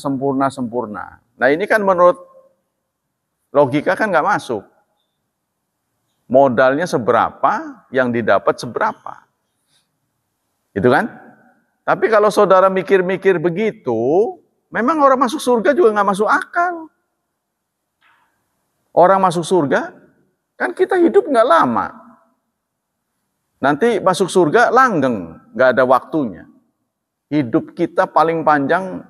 Nah ini kan menurut logika kan nggak masuk. Modalnya seberapa, yang didapat seberapa. Gitu kan? Tapi kalau saudara mikir-mikir begitu, memang orang masuk surga juga nggak masuk akal. Orang masuk surga, kan kita hidup nggak lama. Nanti masuk surga langgeng, nggak ada waktunya. Hidup kita paling panjang,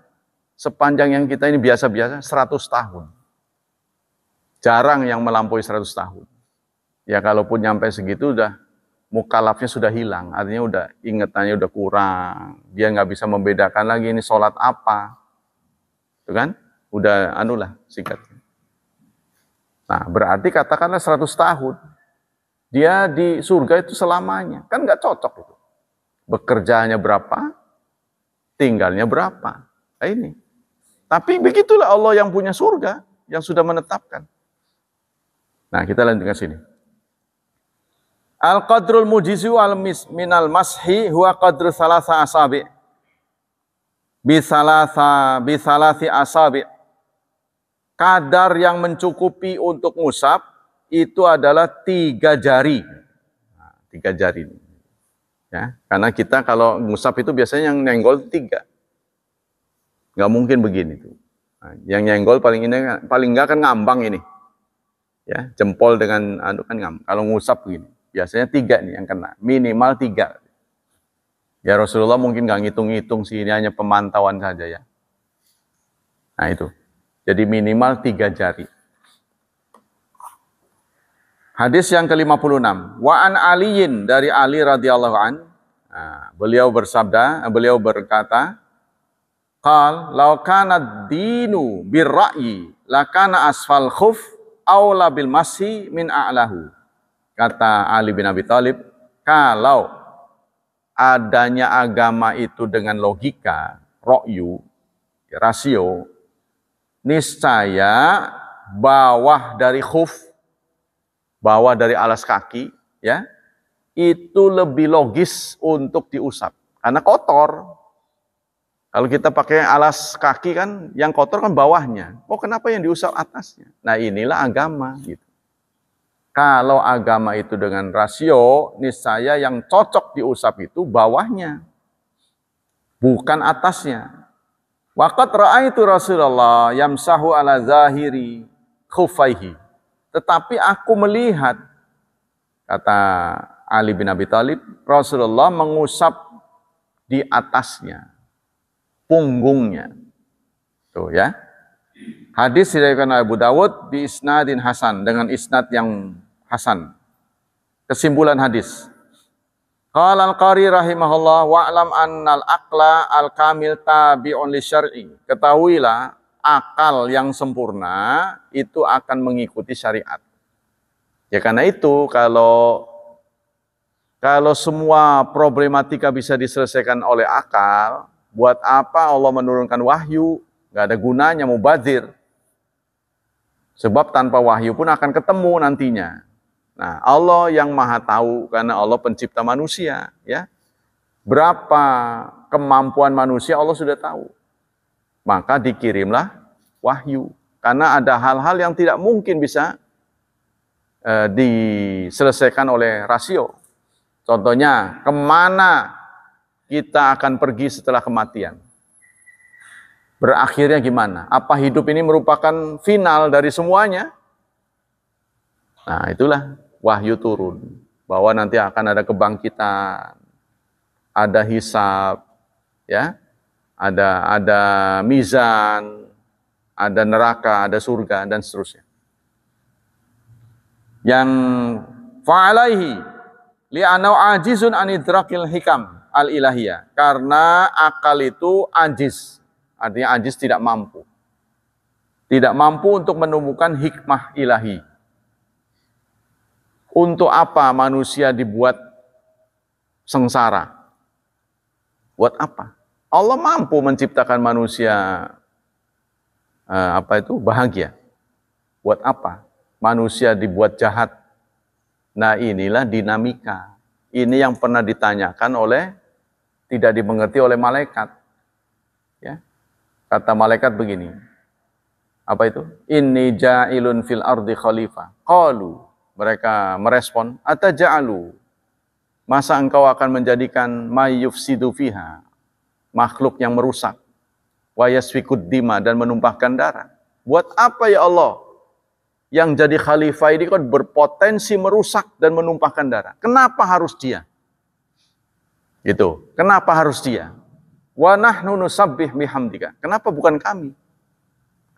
sepanjang yang kita ini biasa-biasa, 100 tahun. Jarang yang melampaui 100 tahun. Ya kalaupun nyampe segitu udah, mukalafnya sudah hilang. Artinya udah ingatannya udah kurang. Dia nggak bisa membedakan lagi ini sholat apa. Itu kan? Udah singkatnya. Nah berarti katakanlah 100 tahun. Dia di surga itu selamanya. Kan nggak cocok itu. Bekerjanya berapa? Tinggalnya berapa? Nah ini. Tapi begitulah Allah yang punya surga, yang sudah menetapkan. Nah kita lanjut ke sini. Al-qadrul mujizu minal mashi huwa qadru salasa asabi. Bisalasi asabi. Kadar yang mencukupi untuk ngusap itu adalah 3 jari. Nah, 3 jari ini. Ya, karena kita kalau ngusap itu biasanya yang nyenggol 3. Nggak mungkin begini tuh. Nah, yang nyenggol paling nggak kan ngambang ini. Ya, jempol dengan kan ngambang. Kalau ngusap begini, biasanya 3 nih yang kena, minimal 3. Ya Rasulullah mungkin nggak ngitung-ngitung sih, ini hanya pemantauan saja ya. Nah itu. Jadi minimal 3 jari. Hadis yang ke-56. Wa an Aliyin, dari Ali radhiyallahu an. Nah, beliau berkata, qal law kana dinu birra'yi lakana asfal khuf aula bil mashi min a'lahu. Kata Ali bin Abi Thalib, kalau adanya agama itu dengan logika, ra'yu, rasio, niscaya bawah dari khuf, bawah dari alas kaki, ya, itu lebih logis untuk diusap karena kotor. Kalau kita pakai alas kaki kan, yang kotor kan bawahnya. Oh, kenapa yang diusap atasnya? Nah, inilah agama gitu. Kalau agama itu dengan rasio, niscaya yang cocok diusap itu bawahnya, bukan atasnya. Waqad ra'aitu Rasulullah yamsahu ala zahiri khufaihi. Tetapi aku melihat, kata Ali bin Abi Thalib, Rasulullah mengusap di atasnya, punggungnya. Tuh ya. Hadis diriwayatkan Abu Dawud bi isnadin hasan, dengan isnad yang hasan. Kesimpulan hadis. Qala al-Qari rahimahullah wa'lam annal aqla al-kamil tabi'un li syar'i. Ketahuilah akal yang sempurna itu akan mengikuti syariat. Ya karena itu kalau semua problematika bisa diselesaikan oleh akal, buat apa Allah menurunkan wahyu? Gak ada gunanya mubadzir. Sebab tanpa wahyu pun akan ketemu nantinya. Nah, Allah yang maha tahu karena Allah pencipta manusia, ya. Berapa kemampuan manusia Allah sudah tahu. Maka dikirimlah wahyu. Karena ada hal-hal yang tidak mungkin bisa diselesaikan oleh rasio. Contohnya, kemana kita akan pergi setelah kematian? Berakhirnya gimana? Apa hidup ini merupakan final dari semuanya? Nah, itulah wahyu turun. Bahwa nanti akan ada kebangkitan, ada hisab, ya, ada mizan, ada neraka, ada surga, dan seterusnya. Yang fa'alaihi li'anau ajizun anidrakil hikam al-ilahiyah. Karena akal itu ajiz. Artinya ajiz tidak mampu. Tidak mampu untuk menemukan hikmah ilahi. Untuk apa manusia dibuat sengsara? Buat apa? Allah mampu menciptakan manusia bahagia. Buat apa? Manusia dibuat jahat. Nah, inilah dinamika. Ini yang pernah ditanyakan tidak dimengerti oleh malaikat. Ya. Kata malaikat begini. Apa itu? Inni ja'ilun fil ardi khalifah. Qalu, mereka merespon, ataja'alu, masa engkau akan menjadikan may yufsidu fiha, makhluk yang merusak, wa yasfikud dima, dan menumpahkan darah. Buat apa ya Allah? Yang jadi khalifah ini kan berpotensi merusak dan menumpahkan darah. Kenapa harus dia? Gitu. Kenapa harus dia? Wa nahnu nusabbih bihamdika. Kenapa bukan kami?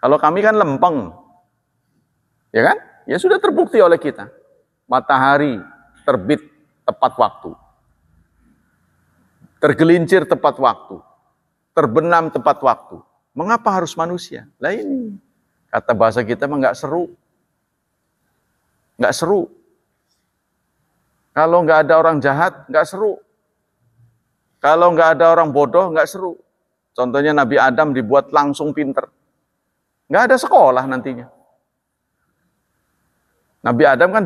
Kalau kami kan lempeng. Ya kan? Ya sudah terbukti oleh kita. Matahari terbit tepat waktu. Tergelincir tepat waktu. Terbenam tepat waktu. Mengapa harus manusia? Lah ini. Kata bahasa kita mah nggak seru. Nggak seru. Kalau nggak ada orang jahat, nggak seru. Kalau nggak ada orang bodoh, nggak seru. Contohnya Nabi Adam dibuat langsung pinter. Nggak ada sekolah nantinya. Nabi Adam kan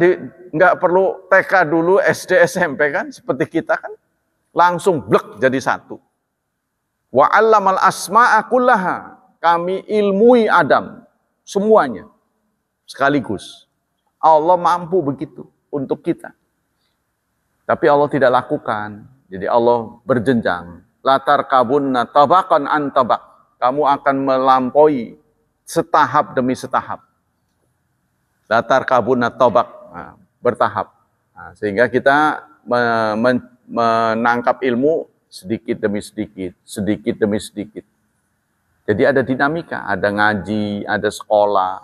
nggak perlu TK dulu, SD, SMP kan, seperti kita kan. Langsung blek jadi satu. Wa 'allamal asma'a kullaha. Kami ilmui Adam semuanya sekaligus. Allah mampu begitu untuk kita. Tapi Allah tidak lakukan. Jadi Allah berjenjang. Latar kabunna tabaqan an tabaq. Kamu akan melampaui setahap demi setahap. Latar kabunna tabaq, bertahap. Nah, sehingga kita menangkap ilmu sedikit demi sedikit, sedikit demi sedikit. Jadi ada dinamika, ada ngaji, ada sekolah.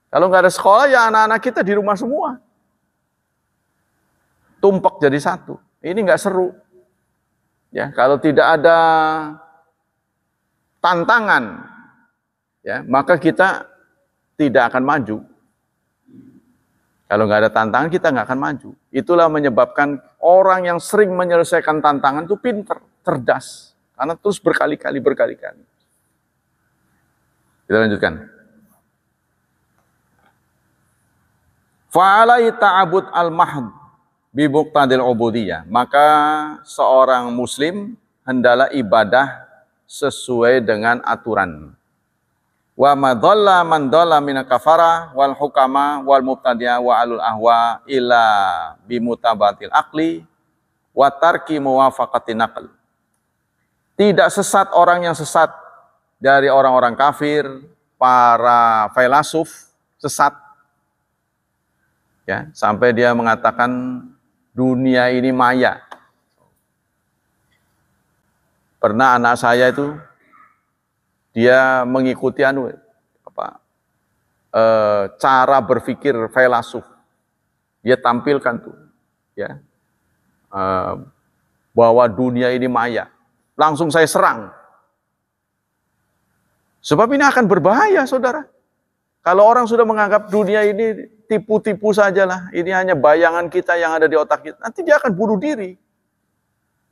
Kalau nggak ada sekolah, ya anak-anak kita di rumah semua. Tumpak jadi satu. Ini nggak seru. Ya, kalau tidak ada tantangan, ya, maka kita tidak akan maju. Kalau nggak ada tantangan, kita nggak akan maju. Itulah menyebabkan orang yang sering menyelesaikan tantangan itu pinter, cerdas. Karena terus berkali-kali. Kita lanjutkan. Fa'alai ta'abud al-mahd bi muqtadil ubudiyah. Maka seorang muslim hendaklah ibadah sesuai dengan aturan. Wa ma dhalla man dhalla min kafara wal hukama wal mubtadi'a wa alul ahwa illa bi mutabatil aqli wa tarki muwafaqati naql. Tidak sesat orang yang sesat dari orang-orang kafir, para filosof sesat. Ya, sampai dia mengatakan dunia ini maya. Pernah anak saya itu dia mengikuti cara berpikir filosof. Dia tampilkan tuh, ya, bahwa dunia ini maya. Langsung saya serang. Sebab ini akan berbahaya, saudara. Kalau orang sudah menganggap dunia ini tipu-tipu sajalah, ini hanya bayangan kita yang ada di otak kita, nanti dia akan bunuh diri.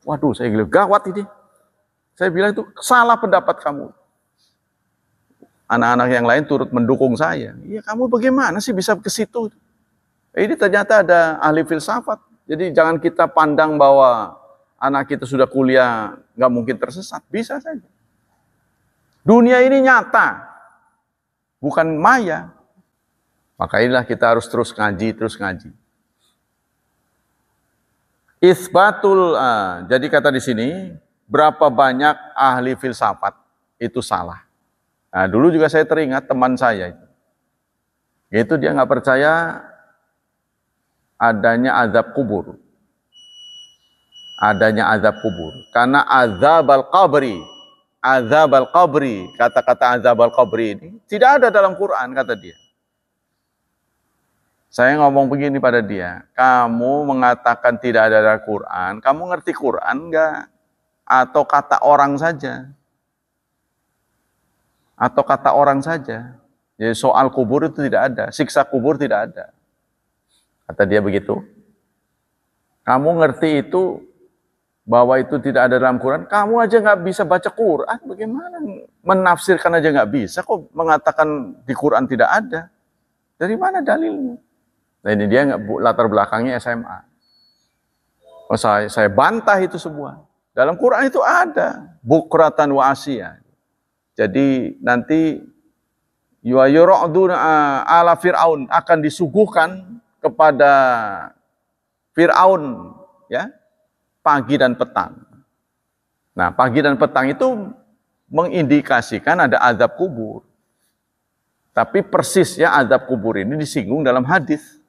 Waduh, saya bilang gawat ini. Saya bilang itu salah pendapat kamu. Anak-anak yang lain turut mendukung saya. Iya, kamu bagaimana sih bisa ke situ? Ini ternyata ada ahli filsafat. Jadi jangan kita pandang bahwa anak kita sudah kuliah nggak mungkin tersesat. Bisa saja. Dunia ini nyata, bukan maya. Maka inilah kita harus terus ngaji. Isbatul, jadi kata di sini, berapa banyak ahli filsafat itu salah. Nah, dulu juga saya teringat teman saya itu dia nggak percaya adanya azab kubur. Karena azab al-qabri, kata-kata azab al-qabri ini tidak ada dalam Quran, kata dia. Saya ngomong begini pada dia, kamu mengatakan tidak ada dalam Quran, kamu ngerti Quran enggak? Atau kata orang saja? Jadi soal kubur itu tidak ada, siksa kubur tidak ada. Kata dia begitu. Kamu ngerti itu, bahwa itu tidak ada dalam Quran, kamu aja nggak bisa baca Quran, bagaimana menafsirkan aja nggak bisa, kok mengatakan di Quran tidak ada? Dari mana dalilnya? Nah ini dia latar belakangnya SMA. Oh, saya bantah itu semua. Dalam Quran itu ada, bukratan wa asya. Jadi nanti yu'raduna ala Fir'aun, akan disuguhkan kepada Fir'aun, ya, pagi dan petang. Nah, pagi dan petang itu mengindikasikan ada azab kubur. Tapi persisnya azab kubur ini disinggung dalam hadis.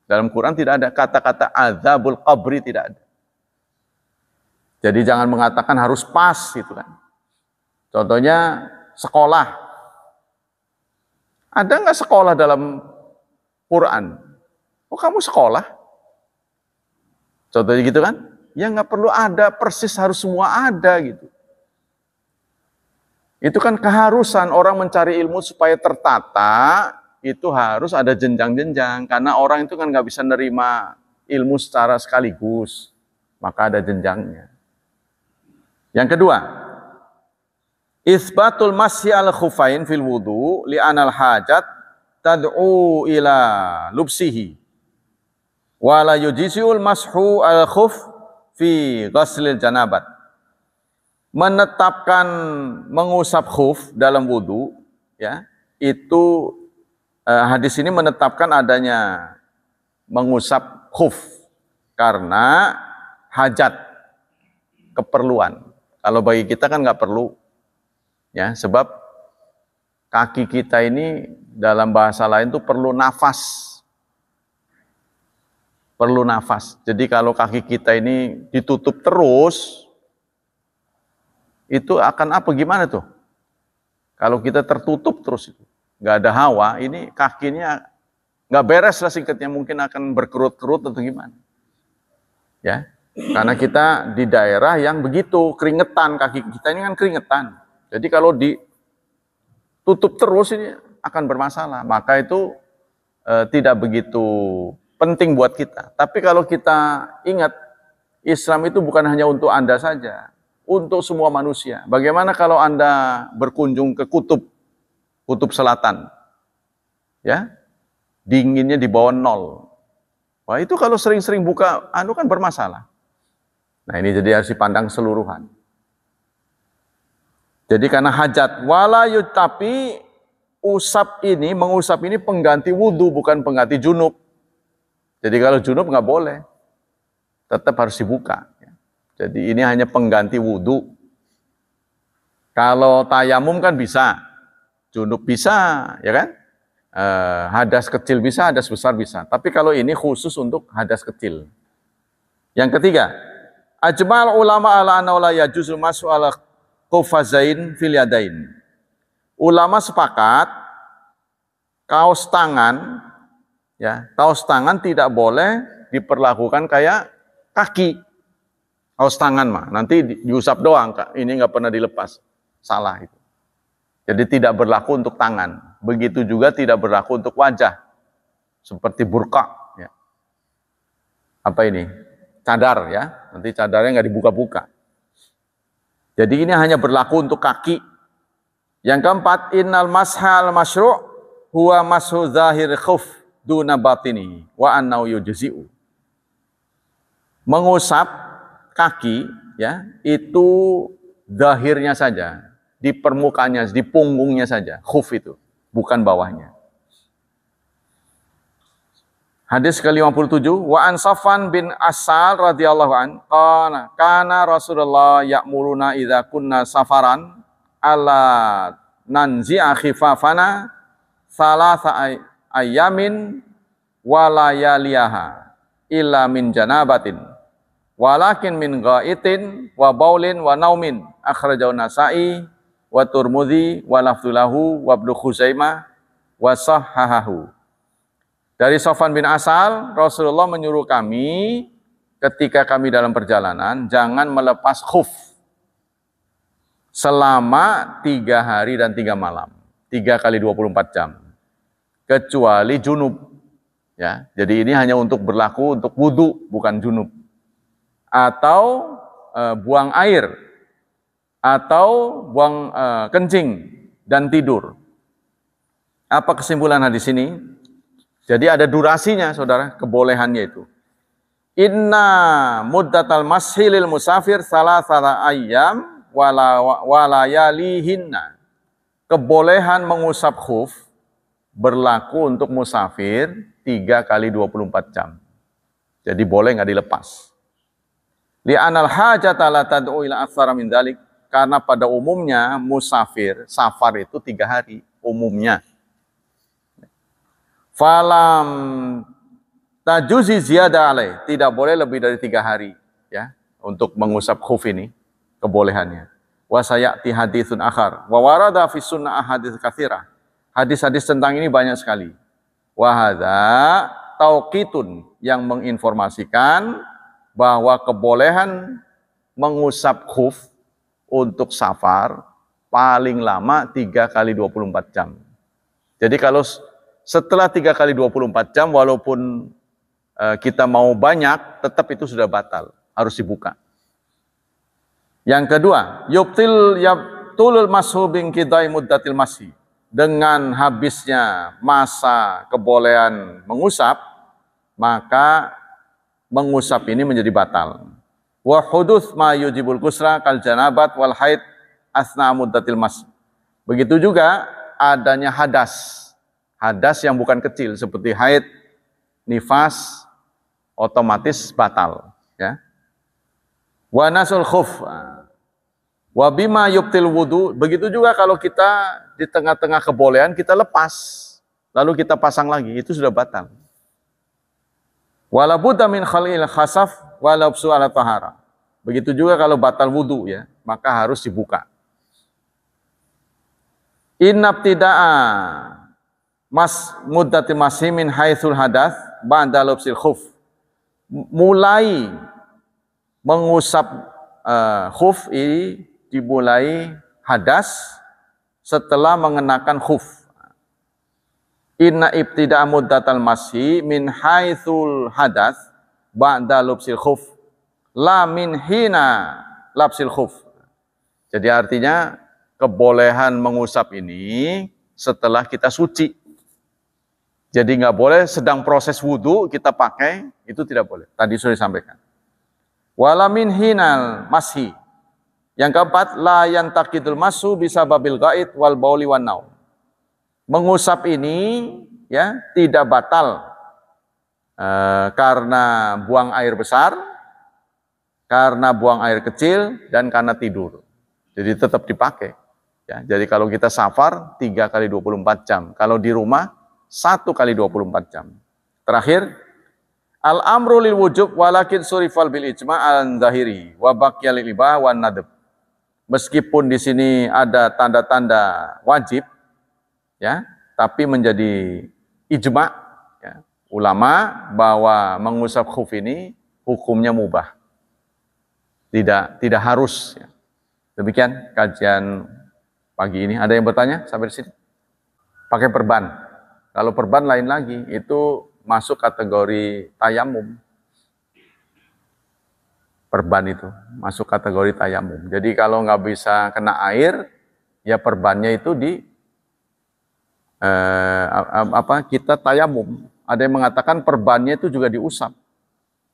Dalam Quran tidak ada kata-kata azabul qabri, tidak ada. Jadi jangan mengatakan harus pas gitu kan. Contohnya sekolah. Ada nggak sekolah dalam Quran? Oh, kamu sekolah? Contohnya gitu kan? Ya nggak perlu ada persis, harus semua ada gitu. Itu kan keharusan orang mencari ilmu supaya tertata, itu harus ada jenjang-jenjang. Karena orang itu kan nggak bisa nerima ilmu secara sekaligus. Maka ada jenjangnya. Yang kedua, isbatul masyi al khufain fil wudu li'anal hajat tad'u ila lubsihi wa la yujisiul mashu al khuf fi ghaslil janabat. Menetapkan mengusap khuf dalam wudu, ya, itu hadis ini menetapkan adanya mengusap khuf karena hajat, keperluan. Kalau bagi kita kan nggak perlu, ya, sebab kaki kita ini dalam bahasa lain tuh perlu nafas. Perlu nafas. Jadi kalau kaki kita ini ditutup terus, Itu akan apa, gimana tuh? Kalau kita tertutup terus itu, nggak ada hawa, ini kakinya nggak beres lah singkatnya, mungkin akan berkerut-kerut atau gimana. Ya, karena kita di daerah yang begitu keringetan, kaki kita ini kan keringetan. Jadi kalau ditutup terus ini akan bermasalah. Maka itu tidak begitu penting buat kita. Tapi kalau kita ingat, Islam itu bukan hanya untuk Anda saja, untuk semua manusia. Bagaimana kalau Anda berkunjung ke kutub selatan? Ya, dinginnya di bawah 0. Wah, itu kalau sering-sering buka kan bermasalah. Nah, ini jadi harus dipandang seluruhan. Jadi karena hajat, tapi mengusap ini pengganti wudhu, bukan pengganti junub. Jadi kalau junub nggak boleh, tetap harus dibuka. Jadi ini hanya pengganti wudhu. Kalau tayamum kan bisa, junub bisa, ya kan? Hadas kecil bisa, hadas besar bisa. Tapi kalau ini khusus untuk hadas kecil. Yang ketiga, ajmal ulama ala anna la yajuzu mas'u ala qufazain fil yadain. Ulama sepakat kaos tangan tidak boleh diperlakukan kayak kaki. Kaos tangan mah nanti diusap doang, Kak. Ini nggak pernah dilepas. Salah itu. Jadi tidak berlaku untuk tangan. Begitu juga tidak berlaku untuk wajah. Seperti burqa. Ya. Apa ini? Cadar ya. Nanti cadarnya nggak dibuka-buka. Jadi ini hanya berlaku untuk kaki. Yang keempat, innal mashal masyru' huwa mashu zahir khuf duna batini wa annau yujzi'u. Mengusap kaki ya, itu zahirnya saja, di permukaannya, di punggungnya saja, khuf itu, bukan bawahnya. Hadis ke-57, wa an Safwan bin Asal radhiyallahu an, kana Rasulullah ya'muruna idza kunna safaran ala nanzi'a khifafana salasa ayamin walayaliyaha illa min janabatin walakin min ghaitin wa baulin wa naumin akhrajahu Nasa'i wa Turmudzi wa lafzulahu wa Ibnu Khuzaimah wa sahhahahu. Dari Safwan bin Asal, Rasulullah menyuruh kami ketika kami dalam perjalanan jangan melepas khuf selama 3 hari dan 3 malam, 3 kali 24 jam, kecuali junub. Ya, jadi ini hanya untuk berlaku untuk wudu, bukan junub. Atau buang air, atau buang kencing dan tidur. Apa kesimpulan hadis ini? Jadi ada durasinya, saudara, kebolehannya itu. Inna muddatal mashilil musafir salasata ayyam walayalihinna. Kebolehan mengusap khuf berlaku untuk musafir 3 kali 24 jam. Jadi boleh nggak dilepas. Li'anal hajata la tad'u ila aktsara min dzalik. Karena pada umumnya musafir, safar itu 3 hari umumnya. Falam tajuzi ziyada alaih, tidak boleh lebih dari 3 hari ya untuk mengusap khuf ini, kebolehannya. Wa sayati haditsun akhar wa warada fi sunnah ahadits katsirah. Hadis-hadis tentang ini banyak sekali. Wa hadza tauqitun, yang menginformasikan bahwa kebolehan mengusap khuf untuk safar paling lama 3 kali 24 jam. Jadi kalau setelah 3 kali 24 jam, walaupun kita mau banyak, tetap itu sudah batal, harus dibuka. Yang kedua, yabtulul mashu bin qidai muddatil masih. Dengan habisnya masa kebolehan mengusap, maka mengusap ini menjadi batal. Wa huduts ma yujibul ghusla kal janabat wal haid asna muddatil masih. Begitu juga adanya hadas. Hadas yang bukan kecil seperti haid, nifas, otomatis batal. Ya. Wa nasul khuf, wa bima yubtil wudu. Begitu juga kalau kita di tengah-tengah kebolehan kita lepas, lalu kita pasang lagi, itu sudah batal. Wala budda min khalil khasaf wa labsu ala tahara. Begitu juga kalau batal wudu ya, maka harus dibuka. Innabtida'a muddati masih min haitsul hadath ba'da lubsil khuf. Mulai mengusap khuf ini dimulai hadas setelah mengenakan khuf. Inna ibtida'a muddatal masih min haitsul hadath ba'da lubsil khuf la min hina labsil khuf. Jadi artinya kebolehan mengusap ini setelah kita suci. Jadi nggak boleh sedang proses wudhu kita pakai, itu tidak boleh. Tadi sudah disampaikan. Wala min hinal mashi. Yang keempat, la yantakidul masu bisa babil gaid wal bauli wan naum. Mengusap ini ya tidak batal karena buang air besar, karena buang air kecil, dan karena tidur. Jadi tetap dipakai. Ya, jadi kalau kita safar 3 kali 24 jam. Kalau di rumah 1 kali 24 jam. Terakhir, al-amru lil wujub walakin surifal bil ijma' al-zahiri wa baqiya lil ibah wan nadab. Meskipun di sini ada tanda-tanda wajib, ya, tapi menjadi ijma' ya, ulama bahwa mengusap khuf ini hukumnya mubah. Tidak harus. Ya. Demikian kajian pagi ini. Ada yang bertanya sampai di sini? Pakai perban. Kalau perban lain lagi, itu masuk kategori tayamum. Perban itu masuk kategori tayamum. Jadi kalau nggak bisa kena air, ya perbannya itu kita tayamum. Ada yang mengatakan perbannya itu juga diusap.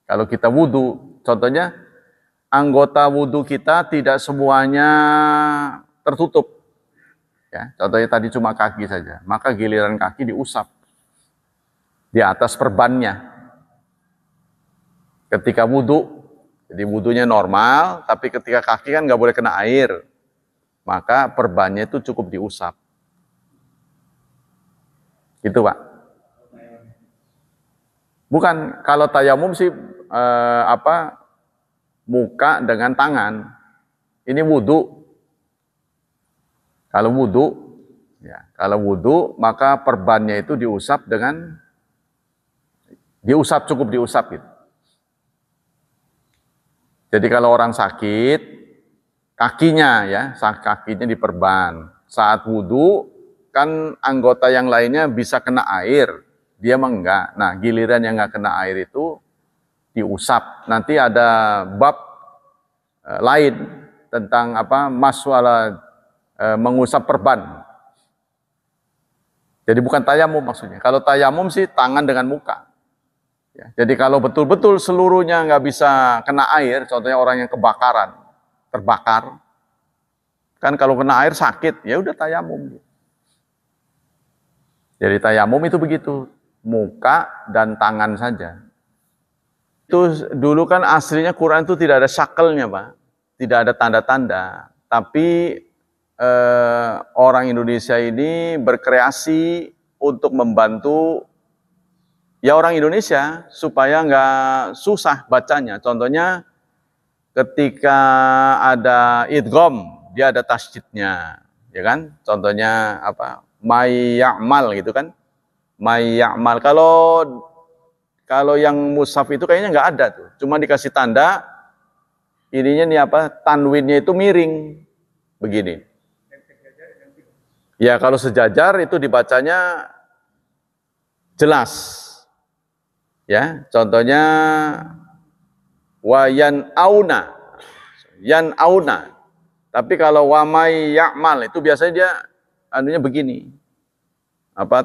Kalau kita wudhu, contohnya anggota wudhu kita tidak semuanya tertutup. Ya, contohnya tadi cuma kaki saja, maka giliran kaki diusap di atas perbannya. Ketika wudhu, jadi wudhunya normal, tapi ketika kaki kan nggak boleh kena air, maka perbannya itu cukup diusap. Gitu Pak. Bukan, kalau tayamum sih muka dengan tangan. Ini wudhu. Kalau wudhu, maka perbannya itu diusap cukup diusap gitu. Jadi kalau orang sakit, kakinya diperban. Saat wudhu, kan anggota yang lainnya bisa kena air, dia mah enggak. Nah, giliran yang enggak kena air itu diusap. Nanti ada bab lain tentang masalah mengusap perban. Jadi bukan tayamum maksudnya. Kalau tayamum sih tangan dengan muka. Ya, jadi kalau betul-betul seluruhnya nggak bisa kena air, contohnya orang yang terbakar, kan kalau kena air sakit, ya udah tayamum. Jadi tayamum itu begitu, muka dan tangan saja. Itu dulu kan aslinya Quran itu tidak ada syakelnya Pak, tidak ada tanda-tanda. Tapi orang Indonesia ini berkreasi untuk membantu ya orang Indonesia supaya nggak susah bacanya. Contohnya ketika ada idgham, dia ada tasydidnya, ya kan? Contohnya may ya'mal gitu kan? May ya'mal. Kalau yang mushaf itu kayaknya nggak ada tuh. Cuma dikasih tanda ininya nih tanwinnya itu miring begini. Ya kalau sejajar itu dibacanya jelas. Ya, contohnya yan auna. Tapi kalau wa may ya'mal itu biasanya dia anunya begini.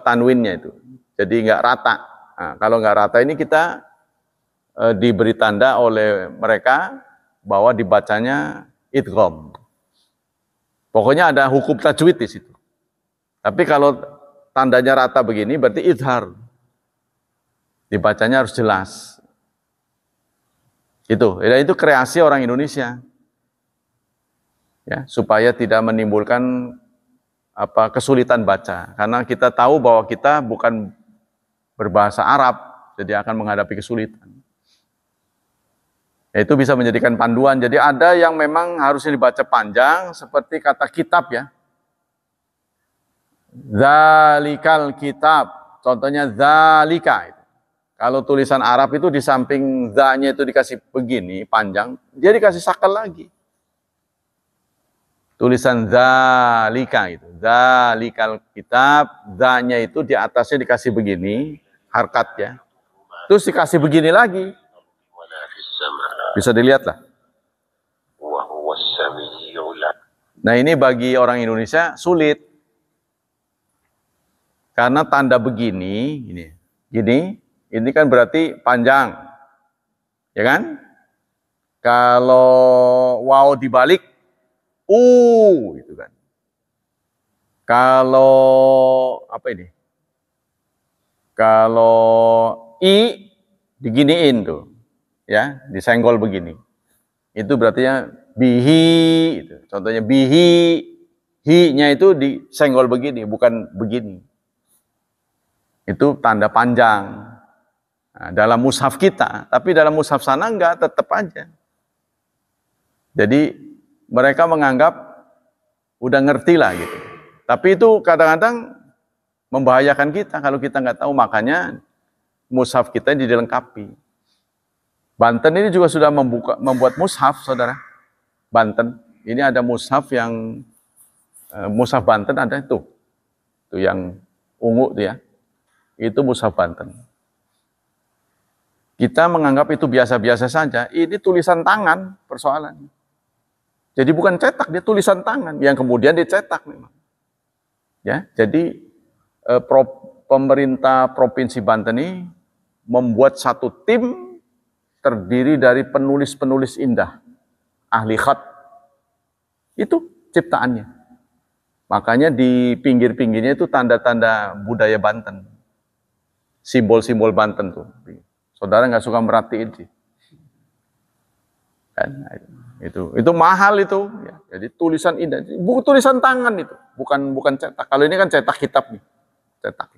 Tanwinnya itu. Jadi nggak rata. Nah, kalau nggak rata ini kita diberi tanda oleh mereka bahwa dibacanya idgham. Pokoknya ada hukum tajwid di situ. Tapi kalau tandanya rata begini berarti idhar. Dibacanya harus jelas. Itu kreasi orang Indonesia. Ya, supaya tidak menimbulkan kesulitan baca. Karena kita tahu bahwa kita bukan berbahasa Arab, jadi akan menghadapi kesulitan. Itu bisa menjadikan panduan. Jadi ada yang memang harusnya dibaca panjang, seperti kata kitab ya. Zalikal kitab. Contohnya zalika. Kalau tulisan Arab itu di samping za-nya itu dikasih begini, panjang, dia dikasih sakal lagi. Tulisan zalika itu. Zalikal kitab, za-nya itu di atasnya dikasih begini, harkat ya. Terus dikasih begini lagi. Bisa dilihat lah. Nah ini bagi orang Indonesia sulit. Karena tanda begini, ini kan berarti panjang. Ya kan? Kalau waw dibalik, gitu kan. Kalau apa ini? Kalau i diginiin tuh. Ya, disenggol begini. Itu berarti ya bihi, itu. Contohnya bihi, hi-nya itu disenggol begini, bukan begini. Itu tanda panjang. Nah, dalam mushaf kita, tapi dalam mushaf sana enggak, tetap aja. Jadi mereka menganggap udah ngerti lah gitu. Tapi itu kadang-kadang membahayakan kita kalau kita nggak tahu, makanya mushaf kita dilengkapi. Banten ini juga sudah membuat mushaf, saudara. Banten, ini ada mushaf yang mushaf Banten ada itu yang ungu tuh ya. Itu mushaf Banten. Kita menganggap itu biasa-biasa saja. Ini tulisan tangan persoalannya. Jadi bukan cetak, dia tulisan tangan yang kemudian dicetak memang. Ya, jadi pemerintah Provinsi Banten ini membuat satu tim terdiri dari penulis-penulis indah, ahli khat. Itu ciptaannya. Makanya di pinggir-pinggirnya itu tanda-tanda budaya Banten. Simbol-simbol Banten tuh. Saudara nggak suka merhatiin sih. Kan? Itu mahal itu. Ya. Jadi tulisan indah. Buku tulisan tangan itu. Bukan cetak. Kalau ini kan cetak kitab nih. Cetak.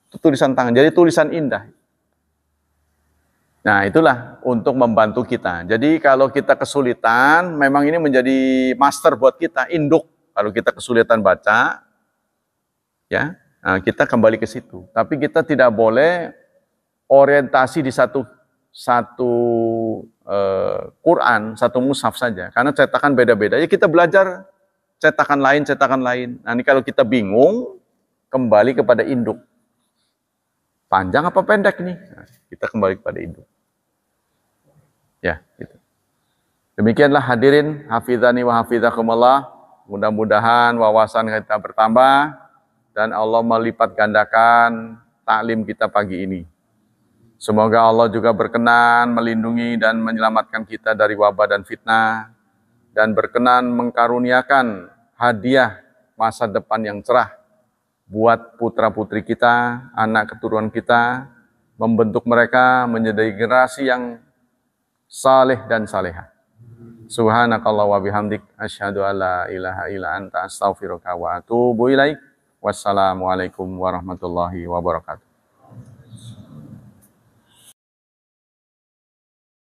Itu tulisan tangan. Jadi tulisan indah. Nah itulah untuk membantu kita. Jadi kalau kita kesulitan, memang ini menjadi master buat kita, induk. Kalau kita kesulitan baca, ya, nah kita kembali ke situ. Tapi kita tidak boleh orientasi di satu Quran, satu mushaf saja. Karena cetakan beda-beda. Ya kita belajar cetakan lain. Nah ini kalau kita bingung, kembali kepada induk. Panjang apa pendek nih? Nah, kita kembali kepada induk. Ya, gitu. Demikianlah hadirin, hafizani wa hafizakumullah. Mudah-mudahan wawasan kita bertambah dan Allah melipat gandakan taklim kita pagi ini. Semoga Allah juga berkenan melindungi dan menyelamatkan kita dari wabah dan fitnah, dan berkenan mengkaruniakan hadiah masa depan yang cerah buat putra-putri kita, anak keturunan kita, membentuk mereka menjadi generasi yang saleh dan salehah. Subhanakallah wa bihamdik, asyhadu an la ilaha illa anta, astaghfiruka wa atubu ilaik. Wassalamualaikum warahmatullahi wabarakatuh.